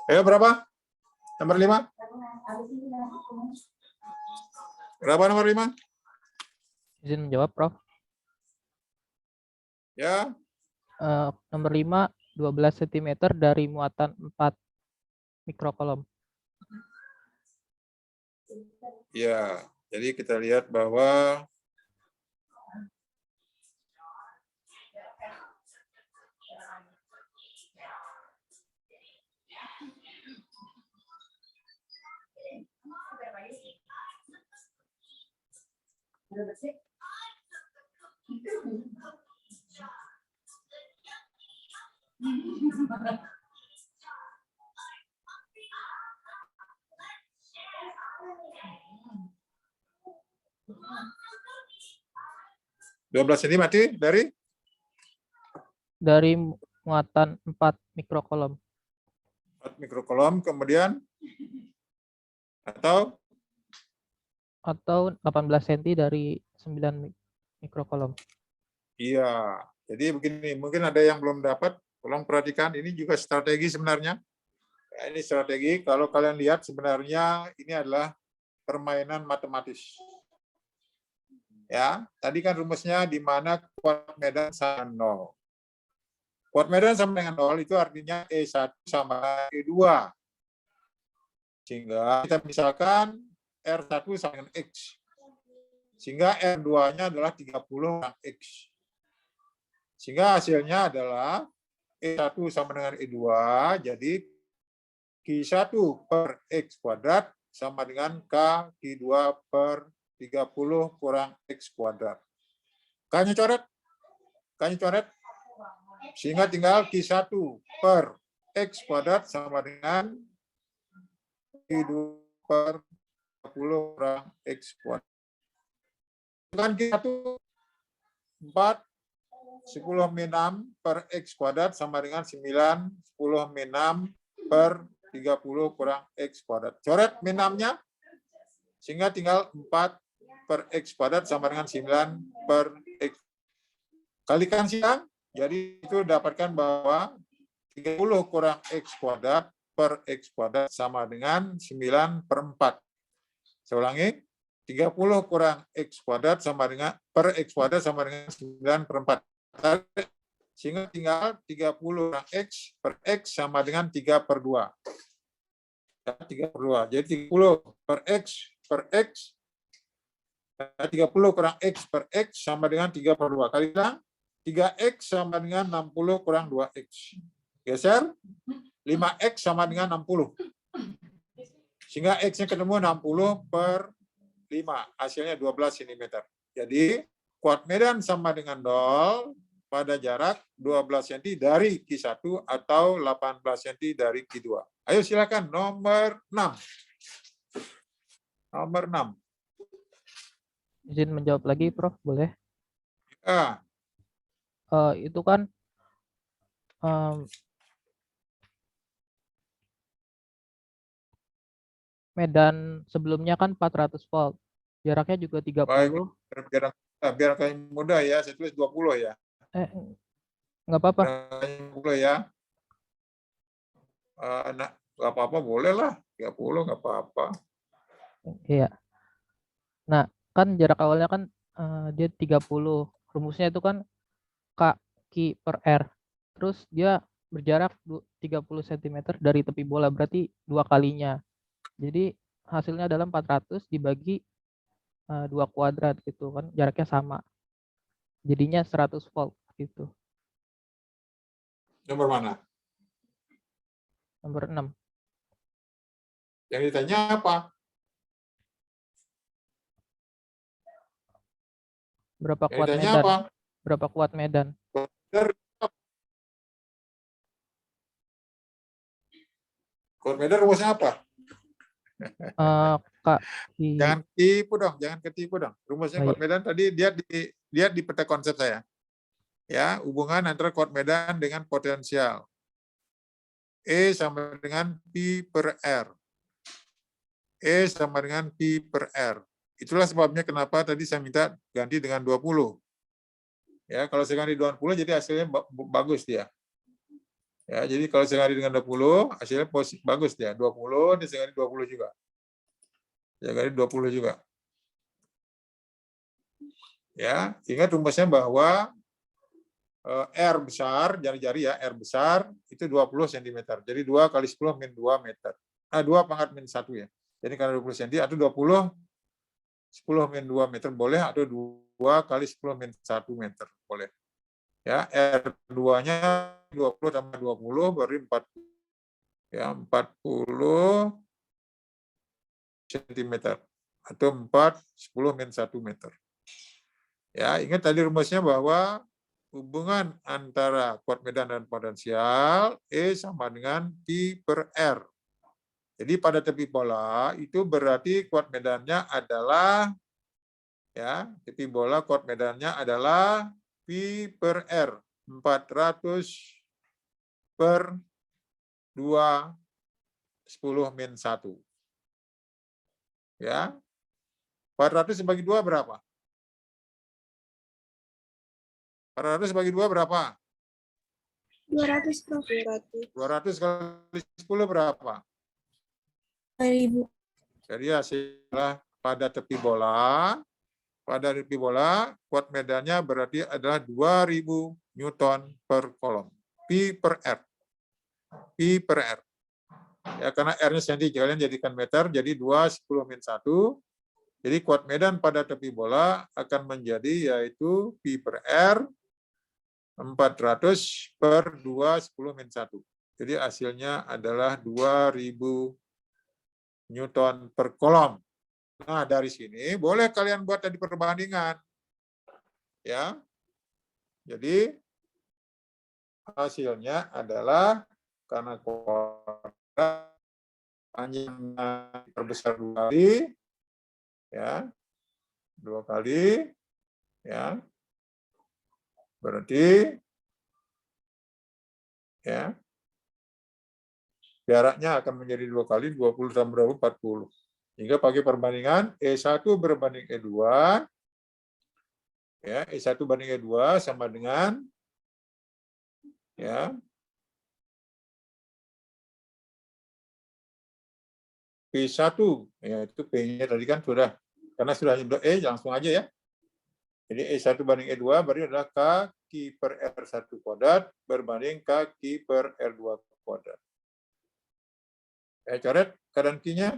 Ayo berapa? Nomor 5? Berapa nomor 5? Izin menjawab, Prof. Ya, Nomor 5, 12 cm dari muatan 4 mikrokolom. ya. Jadi kita lihat bahwa ini mati Dari muatan 4 mikrokolom. 4 mikrokolom, kemudian atau 18 cm dari 9 mikrokolom. iya. Jadi begini, mungkin ada yang belum dapat, tolong perhatikan, ini juga strategi sebenarnya. Ya, ini strategi, kalau kalian lihat sebenarnya ini adalah permainan matematis. Ya, tadi kan rumusnya di mana kuat medan sama 0. Kuat medan sama dengan 0 itu artinya E1 sama E2. Sehingga kita misalkan R1 sama dengan X. Sehingga R2-nya adalah 30 kurang X. Sehingga hasilnya adalah E1 sama dengan E2, jadi Q1 per X kuadrat sama dengan K Q2 per 30 kurang X kuadrat. K-nya coret. K-nya coret. Sehingga tinggal Q1 per X kuadrat sama dengan Q2 per 30 kurang X kuadrat. Dengan Q1 4 10 min 6 per X kuadrat sama dengan 9 10 min 6 per 30 kurang X kuadrat. Coret min 6-nya sehingga tinggal 4 per X kuadrat sama dengan 9 per X. Kalikan siang, jadi itu dapatkan bahwa 30 kurang X kuadrat per X kuadrat sama dengan 9 per 4. Saya ulangi, 30 kurang X kuadrat sama dengan per X kuadrat sama dengan 9 per 4. Sehingga tinggal 30 kurang X per X sama dengan 3 per 2. 3 per 2. Jadi 30 per X per X. 30 kurang X per X sama dengan 3 per 2. Kali bilang 3X sama dengan 60 kurang 2X. Geser. 5X sama dengan 60. Sehingga X-nya ketemu 60 per 5. Hasilnya 12 cm. Jadi kuat medan sama dengan 0 pada jarak 12 cm dari Q1 atau 18 cm dari Q2. Ayo silakan nomor 6. Nomor 6. Izin menjawab lagi, Prof, boleh? Itu kan medan sebelumnya kan 400 volt. Jaraknya juga 30. Baik, biar kalian mudah ya, saya tulis 20 ya. Nggak apa-apa. 20 ya. Nah, nggak apa-apa, boleh lah. 30 nggak apa-apa. Iya. Nah, kan jarak awalnya kan dia 30. Rumusnya itu kan K Q per R. Terus dia berjarak 30 cm dari tepi bola, berarti 2 kalinya. Jadi hasilnya adalah 400 dibagi 2 kuadrat gitu kan, jaraknya sama. Jadinya 100 volt gitu. Nomor mana? Nomor 6. Yang ditanya apa? Berapa Yang kuat ditanya medan? apa? Berapa kuat medan? Kuat medan rumusnya apa? Kak, Jangan ketipu dong, jangan ketipu dong. Rumusnya kuat medan tadi dia di peta konsep saya. Ya, hubungan antara kuat medan dengan potensial. E sama dengan P per R. E sama dengan P per R. Itulah sebabnya kenapa tadi saya minta ganti dengan 20. Ya, kalau saya ganti 20 jadi hasilnya bagus dia. Ya, jadi kalau saya ganti dengan 20, hasilnya bagus dia. 20, dia saya ganti 20 juga. Saya ganti 20 juga. Ya, ingat rumusnya bahwa R besar, jari-jari ya, R besar itu 20 cm. Jadi 2 kali 10 min 2 meter. 2 pangkat min 1 ya. Jadi karena 20 cm atau 20 10 min 2 meter boleh, atau 2 kali 10 min 1 meter boleh. Ya, R2-nya 20 tambah 20 berarti 40. Ya, 40 cm atau 10 min 1 meter. Ya, ingat tadi rumusnya bahwa hubungan antara kuat medan dan potensial E sama dengan P per R. Jadi pada tepi bola itu berarti kuat medannya adalah, ya, tepi bola kuat medannya adalah P per R 400 per 2 10 min 1. Ya. 400 bagi 2 berapa? 400 bagi 2 berapa? 200, Prof. 200 kali 10 berapa? 1000. Jadi hasilnya pada tepi bola, kuat medannya berarti adalah 2000 Newton per kolom. P per R. P per R. Ya, karena R-nya cm, kalian jadikan meter, jadi 2 10 min 1. Jadi kuat medan pada tepi bola akan menjadi yaitu P per R 400 per 2 10 min 1. Jadi hasilnya adalah 2000 Newton per kolom. Nah, dari sini boleh kalian buat tadi perbandingan. Ya. Jadi hasilnya adalah karena kuadrat panjangnya terbesar 2 kali, ya, 2 kali, ya, berarti, ya, jaraknya akan menjadi 2 kali, 20 tambah 40. Hingga pakai perbandingan E1 berbanding E2, ya, E1 banding E2 sama dengan, ya, P1, yaitu P-nya tadi kan sudah, karena sudah E, langsung aja ya. Jadi E1 banding E2 berarti adalah K per R1 kuadrat berbanding K per R2 kuadrat. Coret keadaan Q-nya.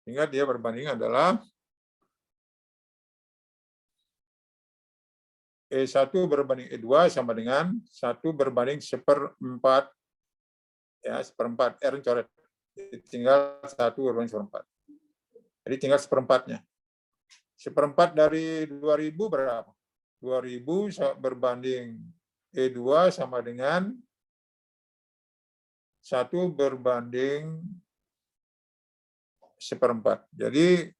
Sehingga dia berbanding adalah E1 berbanding E2 sama dengan 1 berbanding 1/4, ya, 1/4, R coret. Tinggal 1 berbanding 1/4. Jadi tinggal 1/4-nya. 1/4 dari 2000 berapa? 2000 berbanding E2 sama dengan 1 berbanding 1/4. Jadi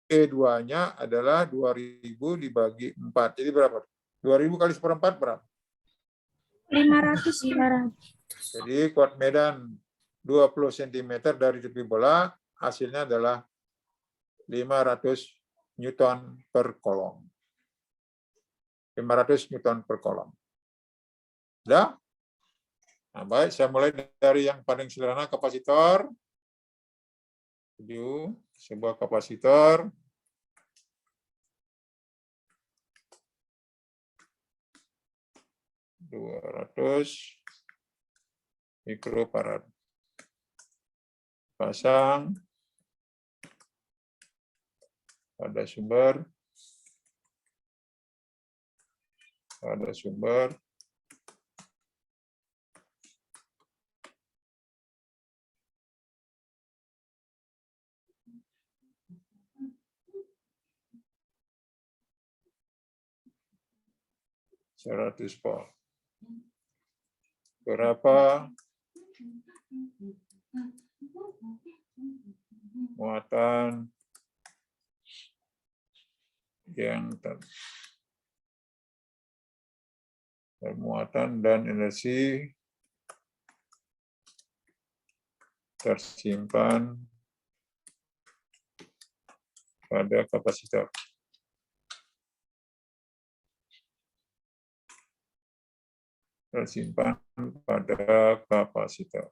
E2-nya adalah 2000 dibagi 4. Jadi berapa? 2000 kali 1/4 berapa? 500. Jadi kuat medan 20 cm dari tepi bola, hasilnya adalah 500 Newton per kolom. 500 Newton per kolom. Sudah? Nah, baik, saya mulai dari yang paling sederhana, kapasitor. Sebuah kapasitor. (200 mikrofarad). Pasang pada sumber. (100 volt). Berapa muatan yang bermuatan dan energi tersimpan pada kapasitor. Tersimpan pada kapasitor.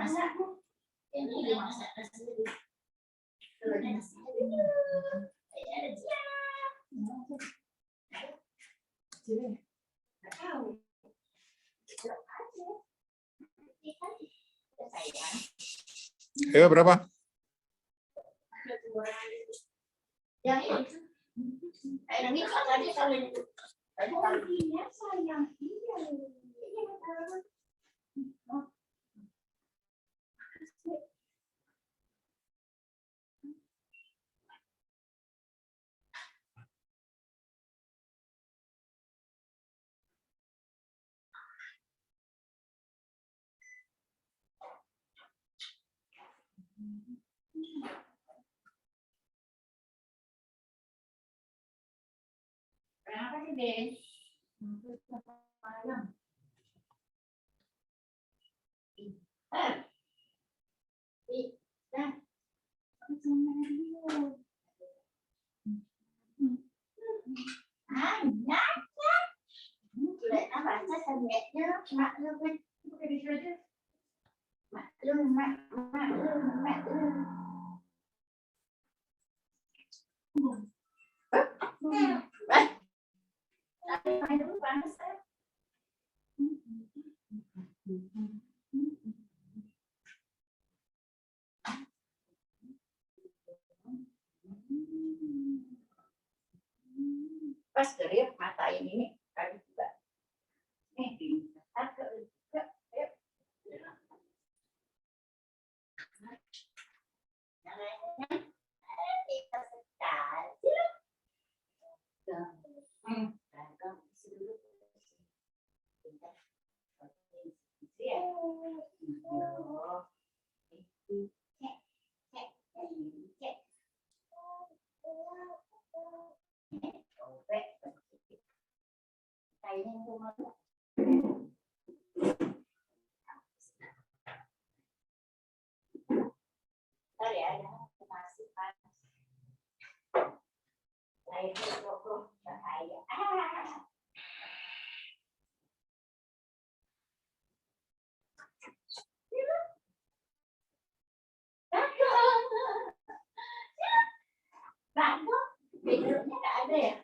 dimasak. Ini dimasak sendiri. Kalau nasi ada nggak tahu. Ayo berapa? Yang itu. Yang ini tadi kalau itu. Tadi kalau ini sayang. Kenapa sih, Den? Pas gerir matain ini kali juga. Bedroomnya nggak ada ya?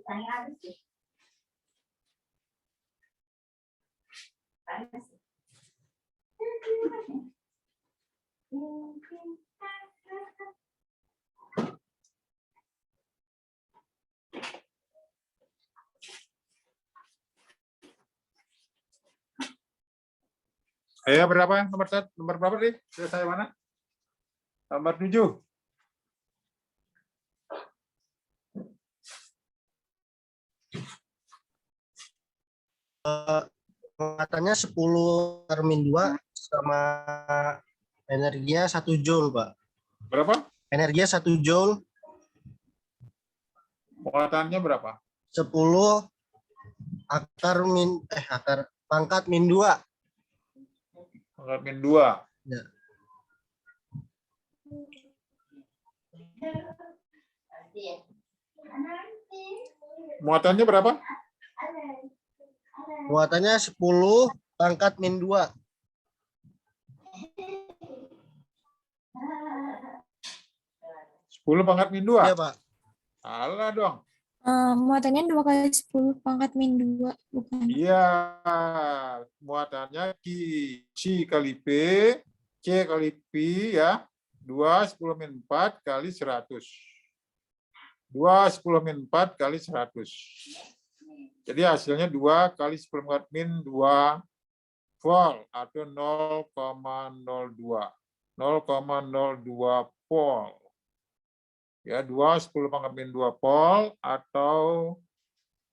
Tanya habis sih. Panas. Ayo berapa? Nomor berapa nih? Saya mana? Nomor 7. Muatannya 10 per min 2 sama energinya 1 joule, Pak. Berapa? Energinya 1 joule. Muatannya berapa? 10 akar pangkat min 2. Pangkat min 2. Ya. Muatannya berapa? Muatannya 10 pangkat min 2. 10 pangkat min 2? Iya, Pak. Salah dong. Muatannya 2 kali 10 pangkat min 2, bukan? Iya, muatannya C kali P, C kali P ya, 2 10 min 4 kali 100. 2 10 min 4 kali 100. Jadi hasilnya 2 kali 10 pangkat min 2 volt atau 0,02. 0,02 volt. Ya, 2 10 pangkat min 2 volt atau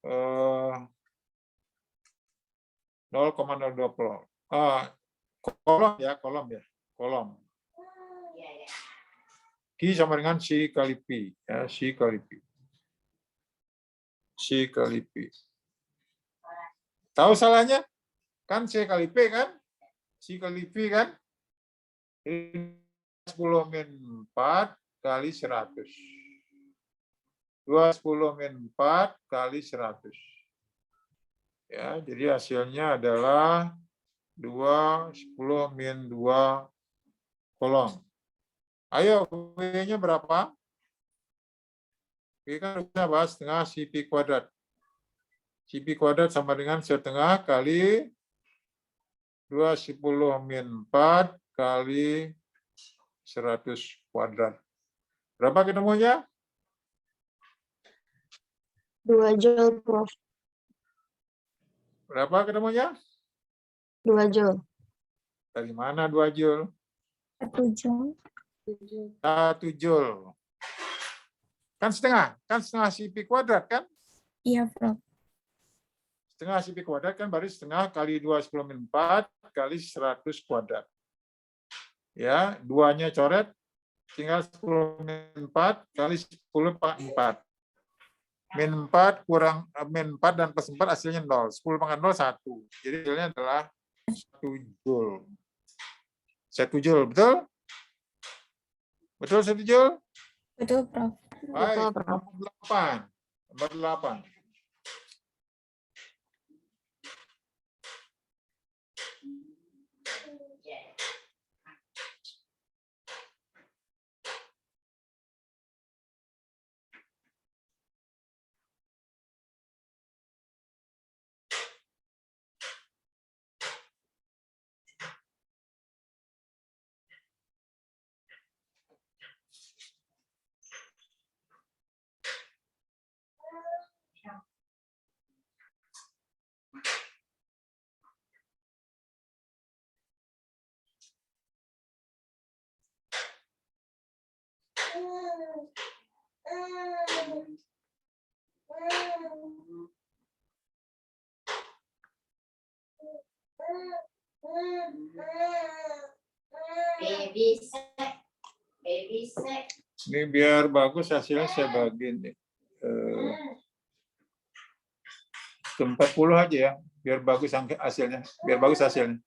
0,02 volt. Kolom ya, kolom. Q sama dengan C kali P. Ya, C kali P. C kali P. Tahu salahnya? Kan C kali P kan? Si kali V kan? 10 min 4 kali 100. 210 min 4 kali 100. Ya, jadi hasilnya adalah 210 min 2 kolom. Ayo, W-nya berapa? W kan bisa bahas setengah CP kuadrat. CP kuadrat sama dengan setengah kali 210 min 4 kali 100 kuadrat. Berapa ketemunya? 2 Joule, Prof. Berapa ketemunya? 2 Joule. Dari mana 2 Joule? 1 Joule. 1 Joule. Kan setengah CP kuadrat kan? Iya, Prof. Setengah CP kuadrat kan berarti setengah kali 210 min 4 kali 100 kuadrat. Ya, duanya coret, tinggal 10 min 4 kali 10 pangkat 4. Min 4 kurang min 4 dan plus 4 hasilnya 0. 10 pangkat 0, 1. Jadi hasilnya adalah 1 Joule. 1 Joule, betul? Betul 1 Joule? Betul, Prof. Baik, Betul, Prof. nomor 8. Nomor 8. Baby set. Ini biar bagus hasilnya saya bagiin nih. 40 aja ya, biar bagus hasilnya. Biar bagus hasilnya.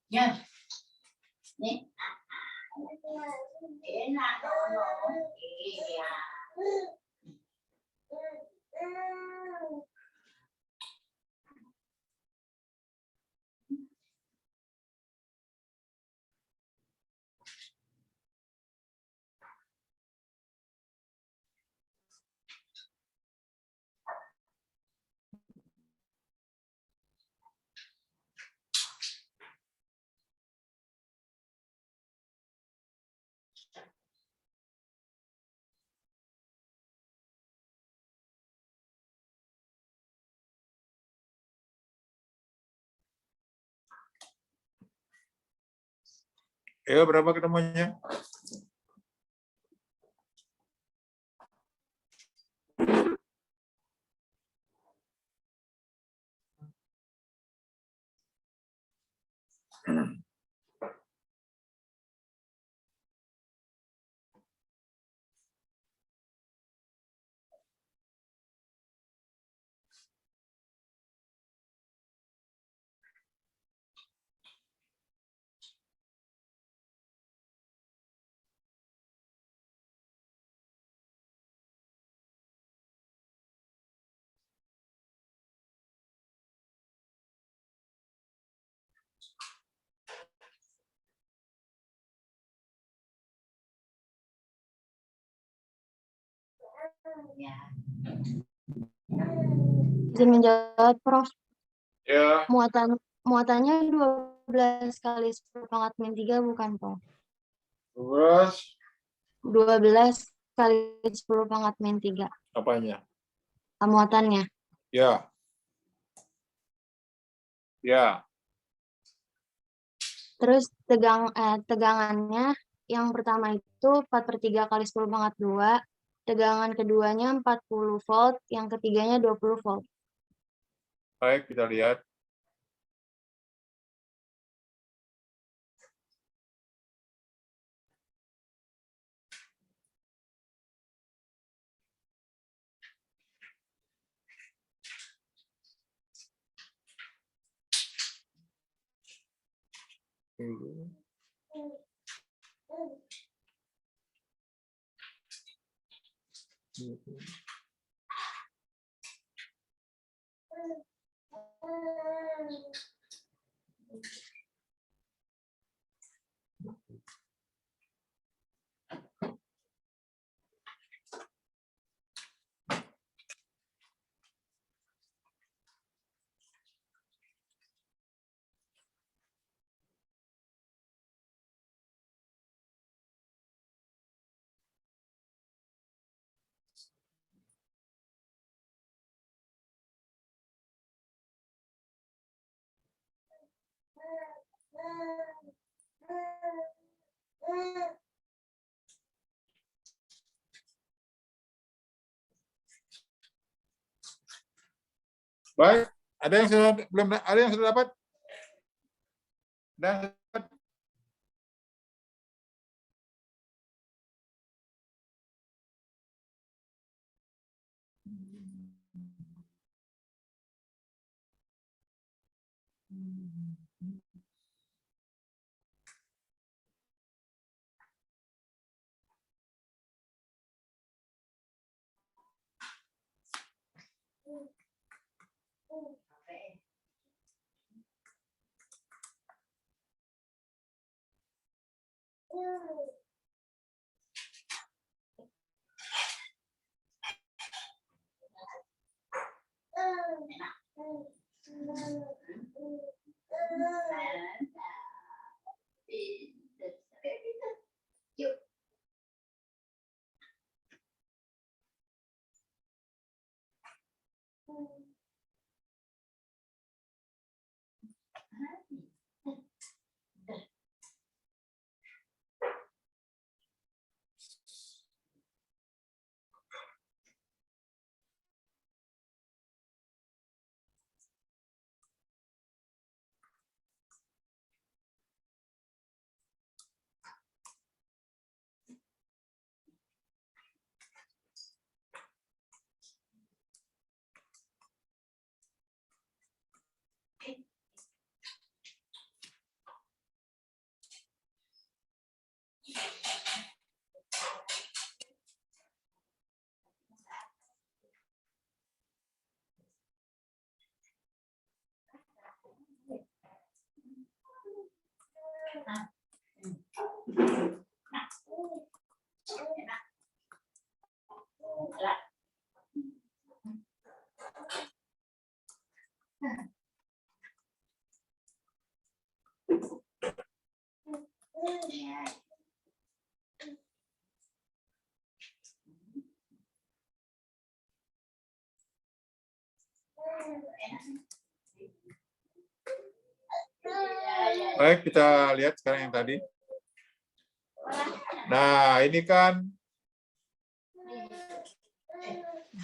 Ya. Nih. Enak dong. Iya. Ya, berapa ketemunya? Izin menjawab, Prof. Ya, Muatannya 12 kali 10 pangkat min 3 bukan, Prof? terus 12 kali 10 pangkat min 3. apanya? Muatannya. Ya. Ya. Terus tegangannya Yang pertama itu 4/3 kali 10⁻². Tegangan keduanya 40 volt, yang ketiganya 20 volt. Baik, kita lihat. Baik, ada yang sudah belum ada yang sudah dapat? Dan baik, kita lihat sekarang yang tadi. Nah, ini kan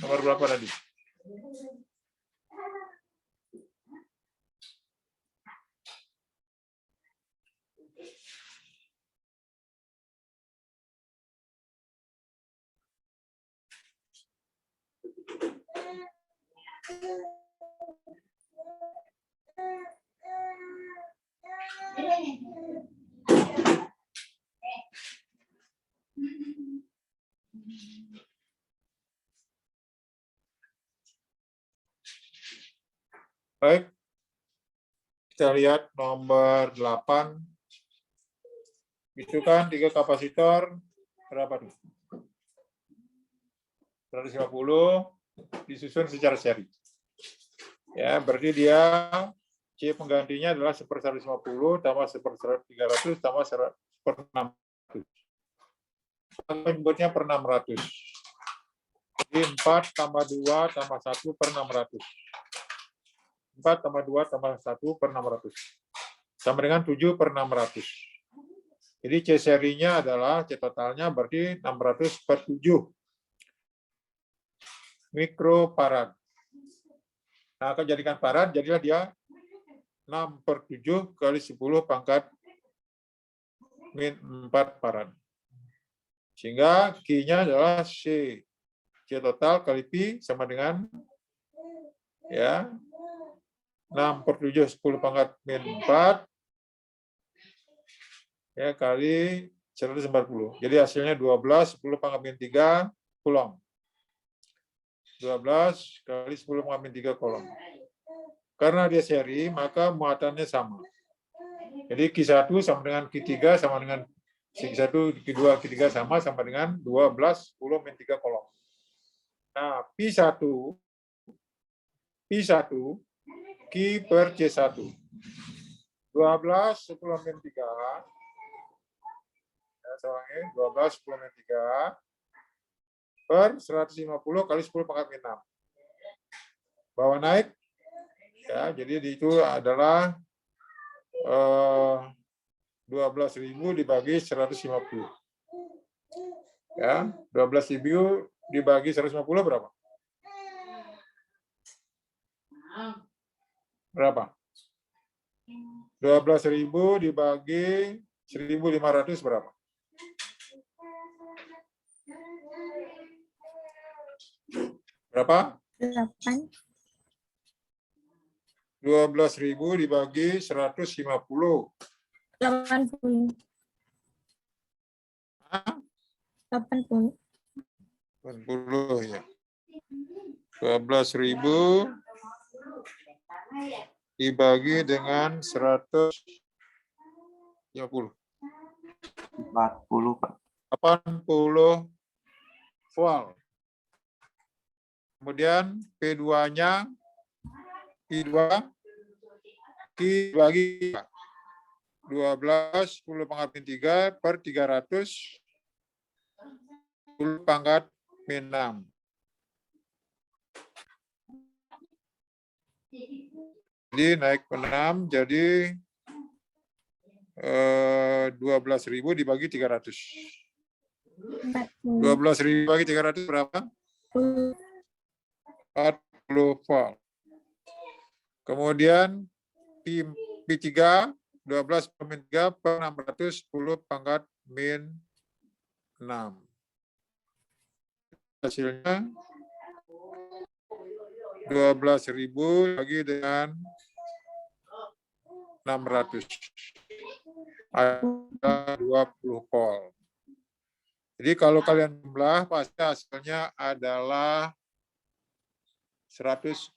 nomor berapa tadi? Baik, kita lihat nomor 8. Itu kan 3 kapasitor, berapa tuh? 150 disusun secara seri. Ya, berarti dia C penggantinya adalah 1/150 tambah 1/300 tambah 1/600. Menyebutnya per 600. Jadi 4 tambah 2 tambah 1/600. 4 tambah 2 tambah 1/600. Sama dengan 7/600. Jadi C serinya adalah C totalnya berarti 600/7 mikrofarad. Nah, akan jadikan farad, jadilah dia 6/7 kali 10 pangkat min 4 farad. Sehingga Q-nya adalah C. C total kali Pi sama dengan ya 6/7 10 pangkat min 4 ya kali 140. Jadi hasilnya 12 10 pangkat min 3 Coulomb. 12 kali 10 pangkat min 3 Coulomb. Karena dia seri, maka muatannya sama. Jadi Q1 sama dengan Q3 sama dengan Q1, Q2, Q3 sama dengan 12 10 min 3 Coulomb. Nah, P1 Q per C1. 12 10 min 3 12 10 min 3 per 150 kali 10 pangkat min 6. Bawa naik, ya, jadi itu adalah 12.000 dibagi 150. Ya, 12.000 dibagi 150 berapa? Berapa? 12.000 dibagi 1.500 berapa? Berapa? 8. 12.000 dibagi 150. 80. Hah? 80. 80 ya. 12.000 dibagi dengan 150. 40, Pak. 80 volt. Kemudian P2-nya Q2 bagi 12 10 pangkat min 3 per 300 10 pangkat min 6. Jadi naik ke 6 jadi 12.000 dibagi 300. 12.000 dibagi 300 berapa? 40 volt. Kemudian P3 12 min 3 per 610 pangkat min 6. Hasilnya 12.000 bagi dengan 600. Ada 20 volt. Jadi kalau kalian jumlah pasti hasilnya adalah 140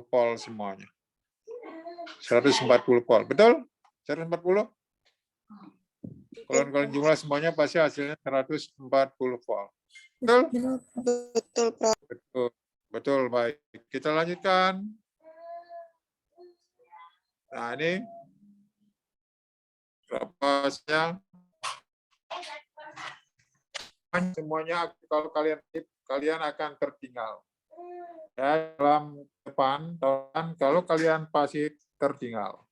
volt semuanya. 140 volt. Betul? 140? Kalau kalian jumlah semuanya pasti hasilnya 140 volt. Betul? Betul, Prof. Betul. Betul, baik. Kita lanjutkan. Nah, ini rapasnya. Semuanya kalau kalian akan tertinggal. Ya, dalam depan kalau kalian pasif tertinggal.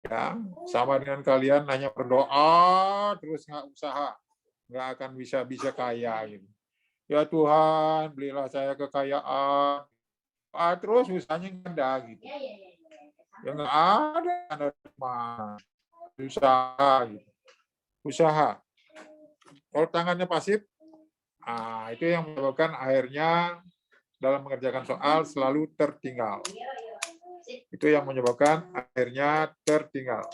Ya, sama dengan kalian hanya berdoa terus nggak usaha, nggak akan bisa kaya gitu. Ya Tuhan, belilah saya kekayaan. Terus usahanya nggak ada gitu. Ya nggak ada mana. Usaha gitu. Usaha. Kalau tangannya pasif, itu yang menyebabkan akhirnya dalam mengerjakan soal selalu tertinggal. Itu yang menyebabkan akhirnya tertinggal.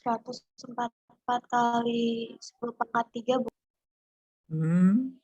144 kali 10 pangkat 3, Bu. Hmm.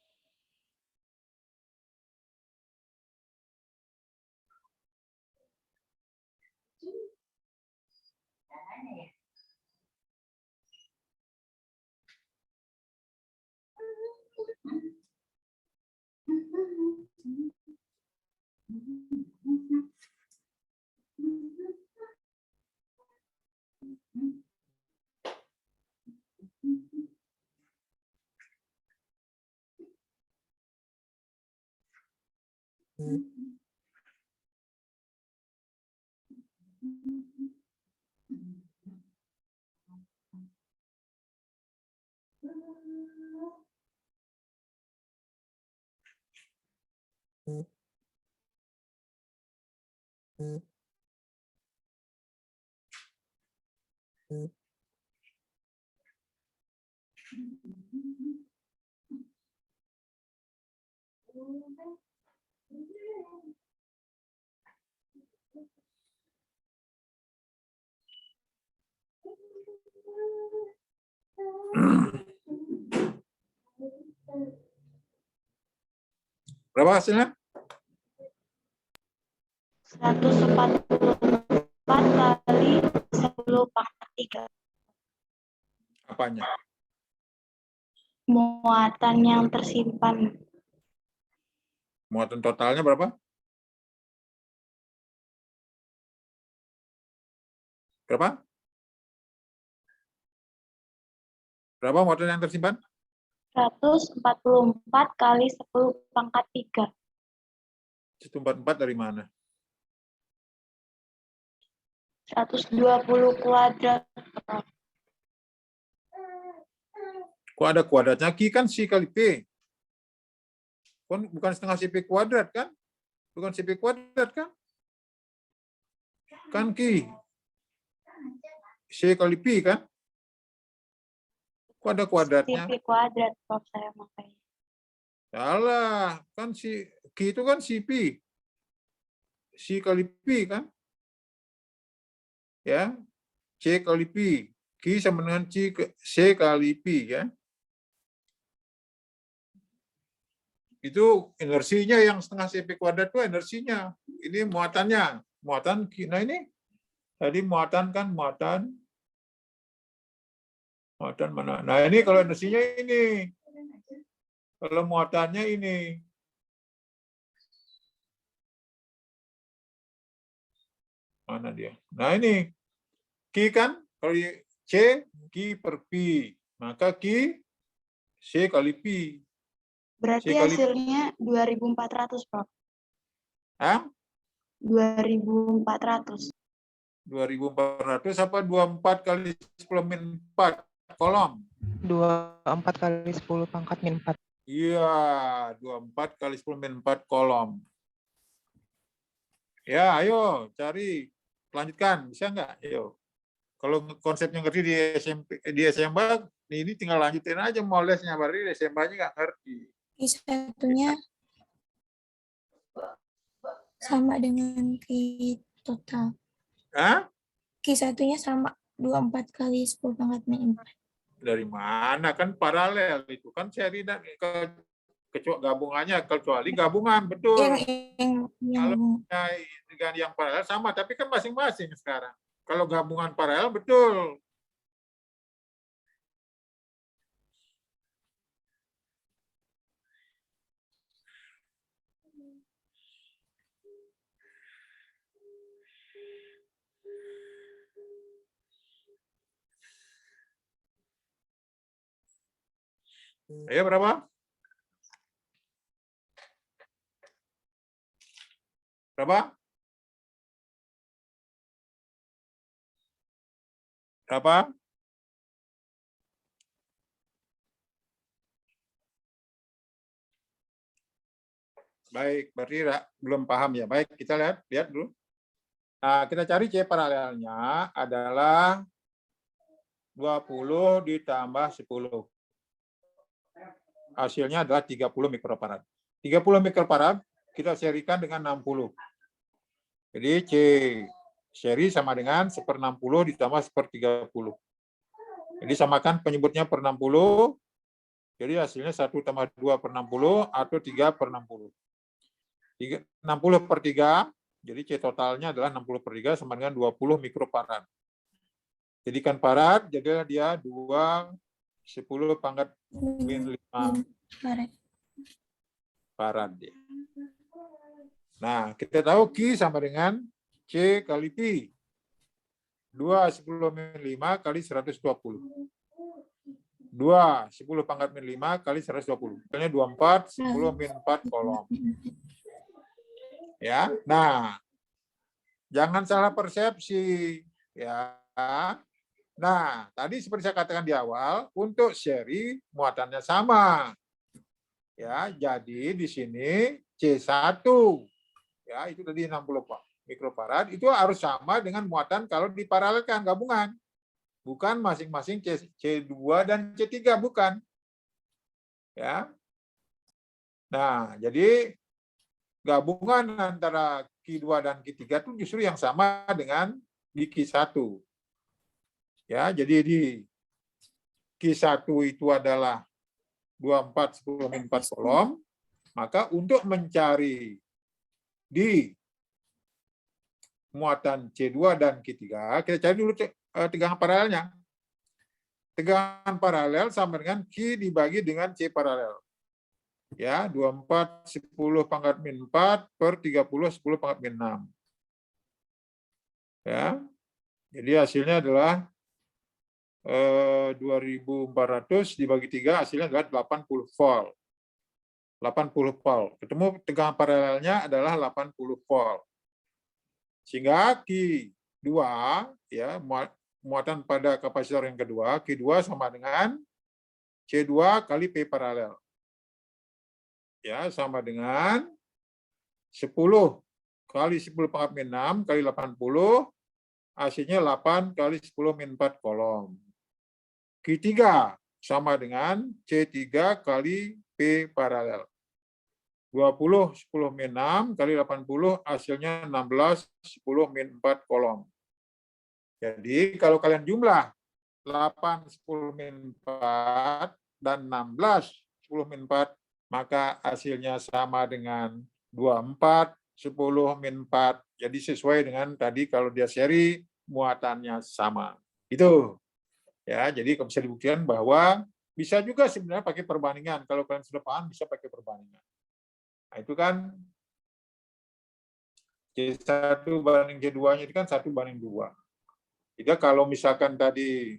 Berapa hasilnya? 144 kali 10 pangkat 3. Apanya? Muatan yang tersimpan. Muatan totalnya berapa? Berapa? Berapa muatan yang tersimpan? 144 kali 10 pangkat 3. 144 dari mana? 120 kuadrat. Kok ada kuadratnya? Q kan C kali P. Bukan setengah CP kuadrat kan? Bukan CP kuadrat kan? Kan Q. C kali P kan? Kok ada kuadratnya? CP kuadrat, Prof. Saya makanya. Salah. Kan si Q itu kan CP. C kali P kan? Ya. C kali P. Q sama dengan C kali P ya. Itu inersinya yang setengah CP kuadrat itu inersinya. Ini muatannya. Muatan, nah ini. Tadi muatan kan, muatan mana? Nah ini kalau inersinya ini. Kalau muatannya ini. Mana dia? Nah ini. Q kan, kalau C, Q per P. Maka Q, C kali P. Berarti hasilnya 2.400, Prof. Hah? 2.400. 2.400 apa 24 kali 10 min 4 kolom? 24 kali 10 pangkat min 4. Iya, 24 kali 10 min 4 kolom. Ya, ayo cari. Lanjutkan, bisa nggak? Ayo. Kalau konsepnya ngerti di SMP, di SMA, ini tinggal lanjutin aja mau lesnya. Berarti di SMA-nya nggak ngerti. Q1-nya sama dengan Q total. Hah? Q1-nya sama 24 kali 10 pangkat min 4. Dari mana? Kan paralel itu kan seri dan kecuali gabungannya, kecuali gabungan betul. Kalau dengan yang paralel sama, tapi kan masing-masing sekarang. Kalau gabungan paralel betul. Ayo berapa? Berapa? Berapa? Baik, berarti belum paham ya. Baik, kita lihat dulu. Nah, kita cari C paralelnya adalah 20 ditambah 10. Hasilnya adalah 30 mikrofarad. 30 mikrofarad kita serikan dengan 60. Jadi C seri sama dengan 1/60 ditambah 1/30. Jadi samakan penyebutnya per 60. Jadi hasilnya 1 tambah 2 per 60 atau 3 per 60. 60 per 3, jadi C totalnya adalah 60 per 3 sama dengan 20 mikrofarad. Jadikan farad, jadilah dia 2 10 pangkat min 5 farad. Nah, kita tahu Q sama dengan C kali Pi. 2 10 min 5 kali 120. 2 10 pangkat min 5 kali 120. Misalnya 24 10 min 4 kolom. Ya. Nah, jangan salah persepsi ya. Nah, tadi seperti saya katakan di awal, untuk seri muatannya sama. Ya, jadi di sini C1 ya, itu tadi 60 mikrofarad itu harus sama dengan muatan kalau diparalelkan gabungan. Bukan masing-masing C2 dan C3, bukan. Ya. Nah, jadi gabungan antara Q2 dan Q3 itu justru yang sama dengan di Q1. Ya, jadi di Q1 itu adalah 24 10 min 4 kolom, maka untuk mencari di muatan C2 dan Q3, kita cari dulu tegangan paralelnya. Tegangan paralel sama dengan Q dibagi dengan C paralel. Ya, 24 10 pangkat min 4 per 30 10 pangkat min 6. Ya. Jadi hasilnya adalah 2400 dibagi 3 hasilnya adalah 80 volt. 80 volt. Ketemu tegangan paralelnya adalah 80 volt. Sehingga Q2 ya, muatan pada kapasitor yang kedua, Q2 sama dengan C2 kali P paralel. Ya, sama dengan 10 kali 10 pangkat min 6 kali 80, hasilnya 8 kali 10 min 4 kolom. Q3 sama dengan C3 kali P paralel. 20 10 min 6 kali 80 hasilnya 16 10 min 4 kolom. Jadi kalau kalian jumlah 8 10 min 4 dan 16 10 min 4, maka hasilnya sama dengan 24 10 min 4. Jadi sesuai dengan tadi kalau dia seri muatannya sama. Itu. Ya, jadi bisa dibuktikan bahwa bisa juga sebenarnya pakai perbandingan. Kalau kalian sudah paham bisa pakai perbandingan. Nah, itu kan C1 banding C2-nya itu kan 1 banding 2. Jadi kalau misalkan tadi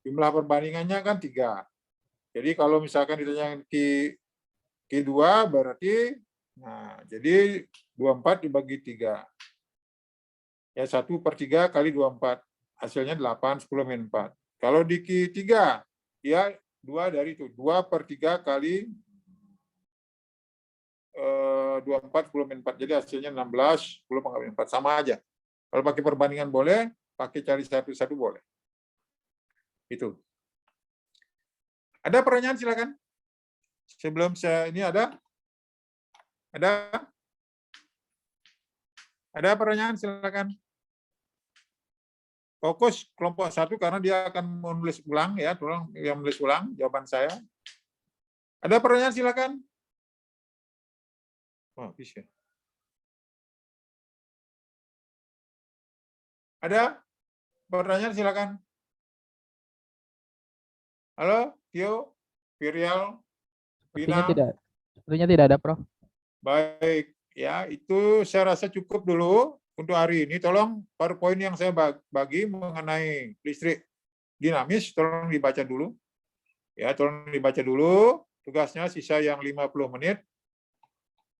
jumlah perbandingannya kan 3. Jadi kalau misalkan ditanya Q2 berarti jadi 24 dibagi 3. Ya 1 per 3 kali 24. Hasilnya 8 10 min 4. Kalau di Q3 ya 2 dari itu. 2 per 3 kali 24 10 min 4. Jadi hasilnya 16 10 pangkat min 4. Sama aja. Kalau pakai perbandingan boleh, pakai cari satu-satu boleh. Itu. Ada pertanyaan silakan. Sebelum saya ini ada pertanyaan silakan. Fokus kelompok 1 karena dia akan menulis ulang ya, tolong yang menulis ulang jawaban saya. Ada pertanyaan silakan. Oh, bisa. Ada pertanyaan silakan. Halo, Tio, Virial, Bina. Sepertinya tidak ada, Prof. Baik, ya itu saya rasa cukup dulu untuk hari ini. Tolong PowerPoint yang saya bagi mengenai listrik dinamis, tolong dibaca dulu. Ya, tolong dibaca dulu. Tugasnya sisa yang 50 menit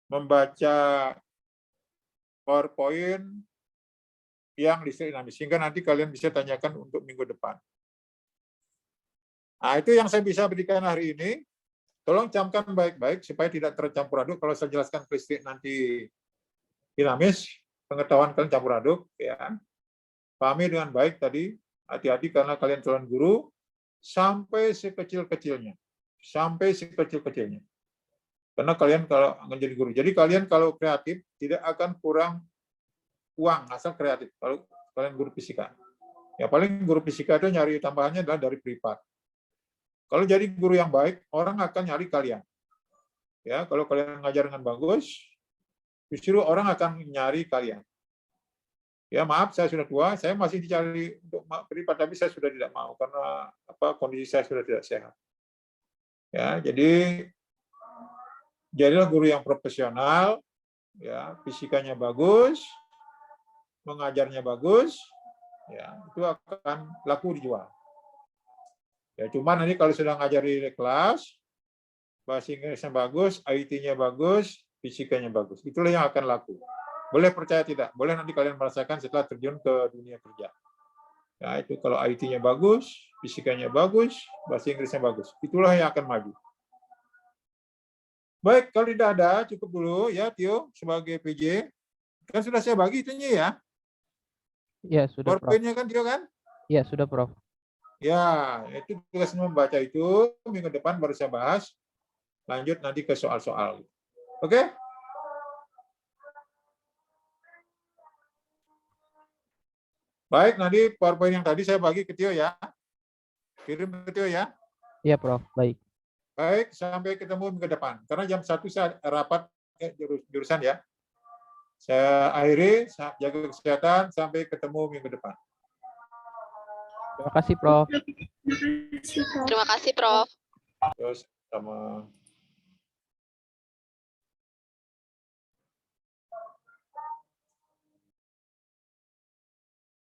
membaca PowerPoint yang listrik dinamis, sehingga nanti kalian bisa tanyakan untuk minggu depan. Nah, itu yang saya bisa berikan hari ini. Tolong camkan baik-baik supaya tidak tercampur aduk. Kalau saya jelaskan listrik nanti dinamis, pengetahuan kalian campur aduk, ya. Pahami dengan baik tadi, hati-hati karena kalian calon guru, sampai sekecil-kecilnya. Sampai sekecil-kecilnya. Karena kalian kalau menjadi guru. Jadi kalian kalau kreatif, tidak akan kurang uang, asal kreatif. Kalau kalian guru fisika. Ya paling guru fisika itu nyari tambahannya adalah dari privat. Kalau jadi guru yang baik, orang akan nyari kalian. Ya, kalau kalian ngajar dengan bagus, justru orang akan nyari kalian. Ya maaf, saya sudah tua, saya masih dicari untuk privat, tapi saya sudah tidak mau karena kondisi saya sudah tidak sehat. Ya, jadi jadilah guru yang profesional, ya fisikanya bagus, mengajarnya bagus, ya itu akan laku dijual. Ya cuman nanti kalau sudah ngajari kelas, bahasa Inggrisnya bagus, IT-nya bagus, fisikanya bagus, itulah yang akan laku. Boleh percaya tidak? Boleh nanti kalian merasakan setelah terjun ke dunia kerja. Ya itu kalau IT-nya bagus, fisikanya bagus, bahasa Inggrisnya bagus, itulah yang akan maju. Baik, kalau tidak ada, cukup dulu ya Tio sebagai PJ. Kan sudah saya bagi itunya ya. Iya, sudah, Prof. PowerPoint-nya kan Tio kan? Iya, sudah, Prof. Ya, itu tugas membaca itu. Minggu depan baru saya bahas. Lanjut nanti ke soal-soal. Oke? Baik, nanti PowerPoint yang tadi saya bagi ke Tio ya. Kirim ke Tio ya. Iya, Prof. Baik. Baik, sampai ketemu minggu depan. Karena jam 1 saya rapat jurusan ya. Saya akhiri, jaga kesehatan, sampai ketemu minggu depan. Terima kasih, Prof. Terima kasih, Prof. Terima kasih, Prof. Terus sama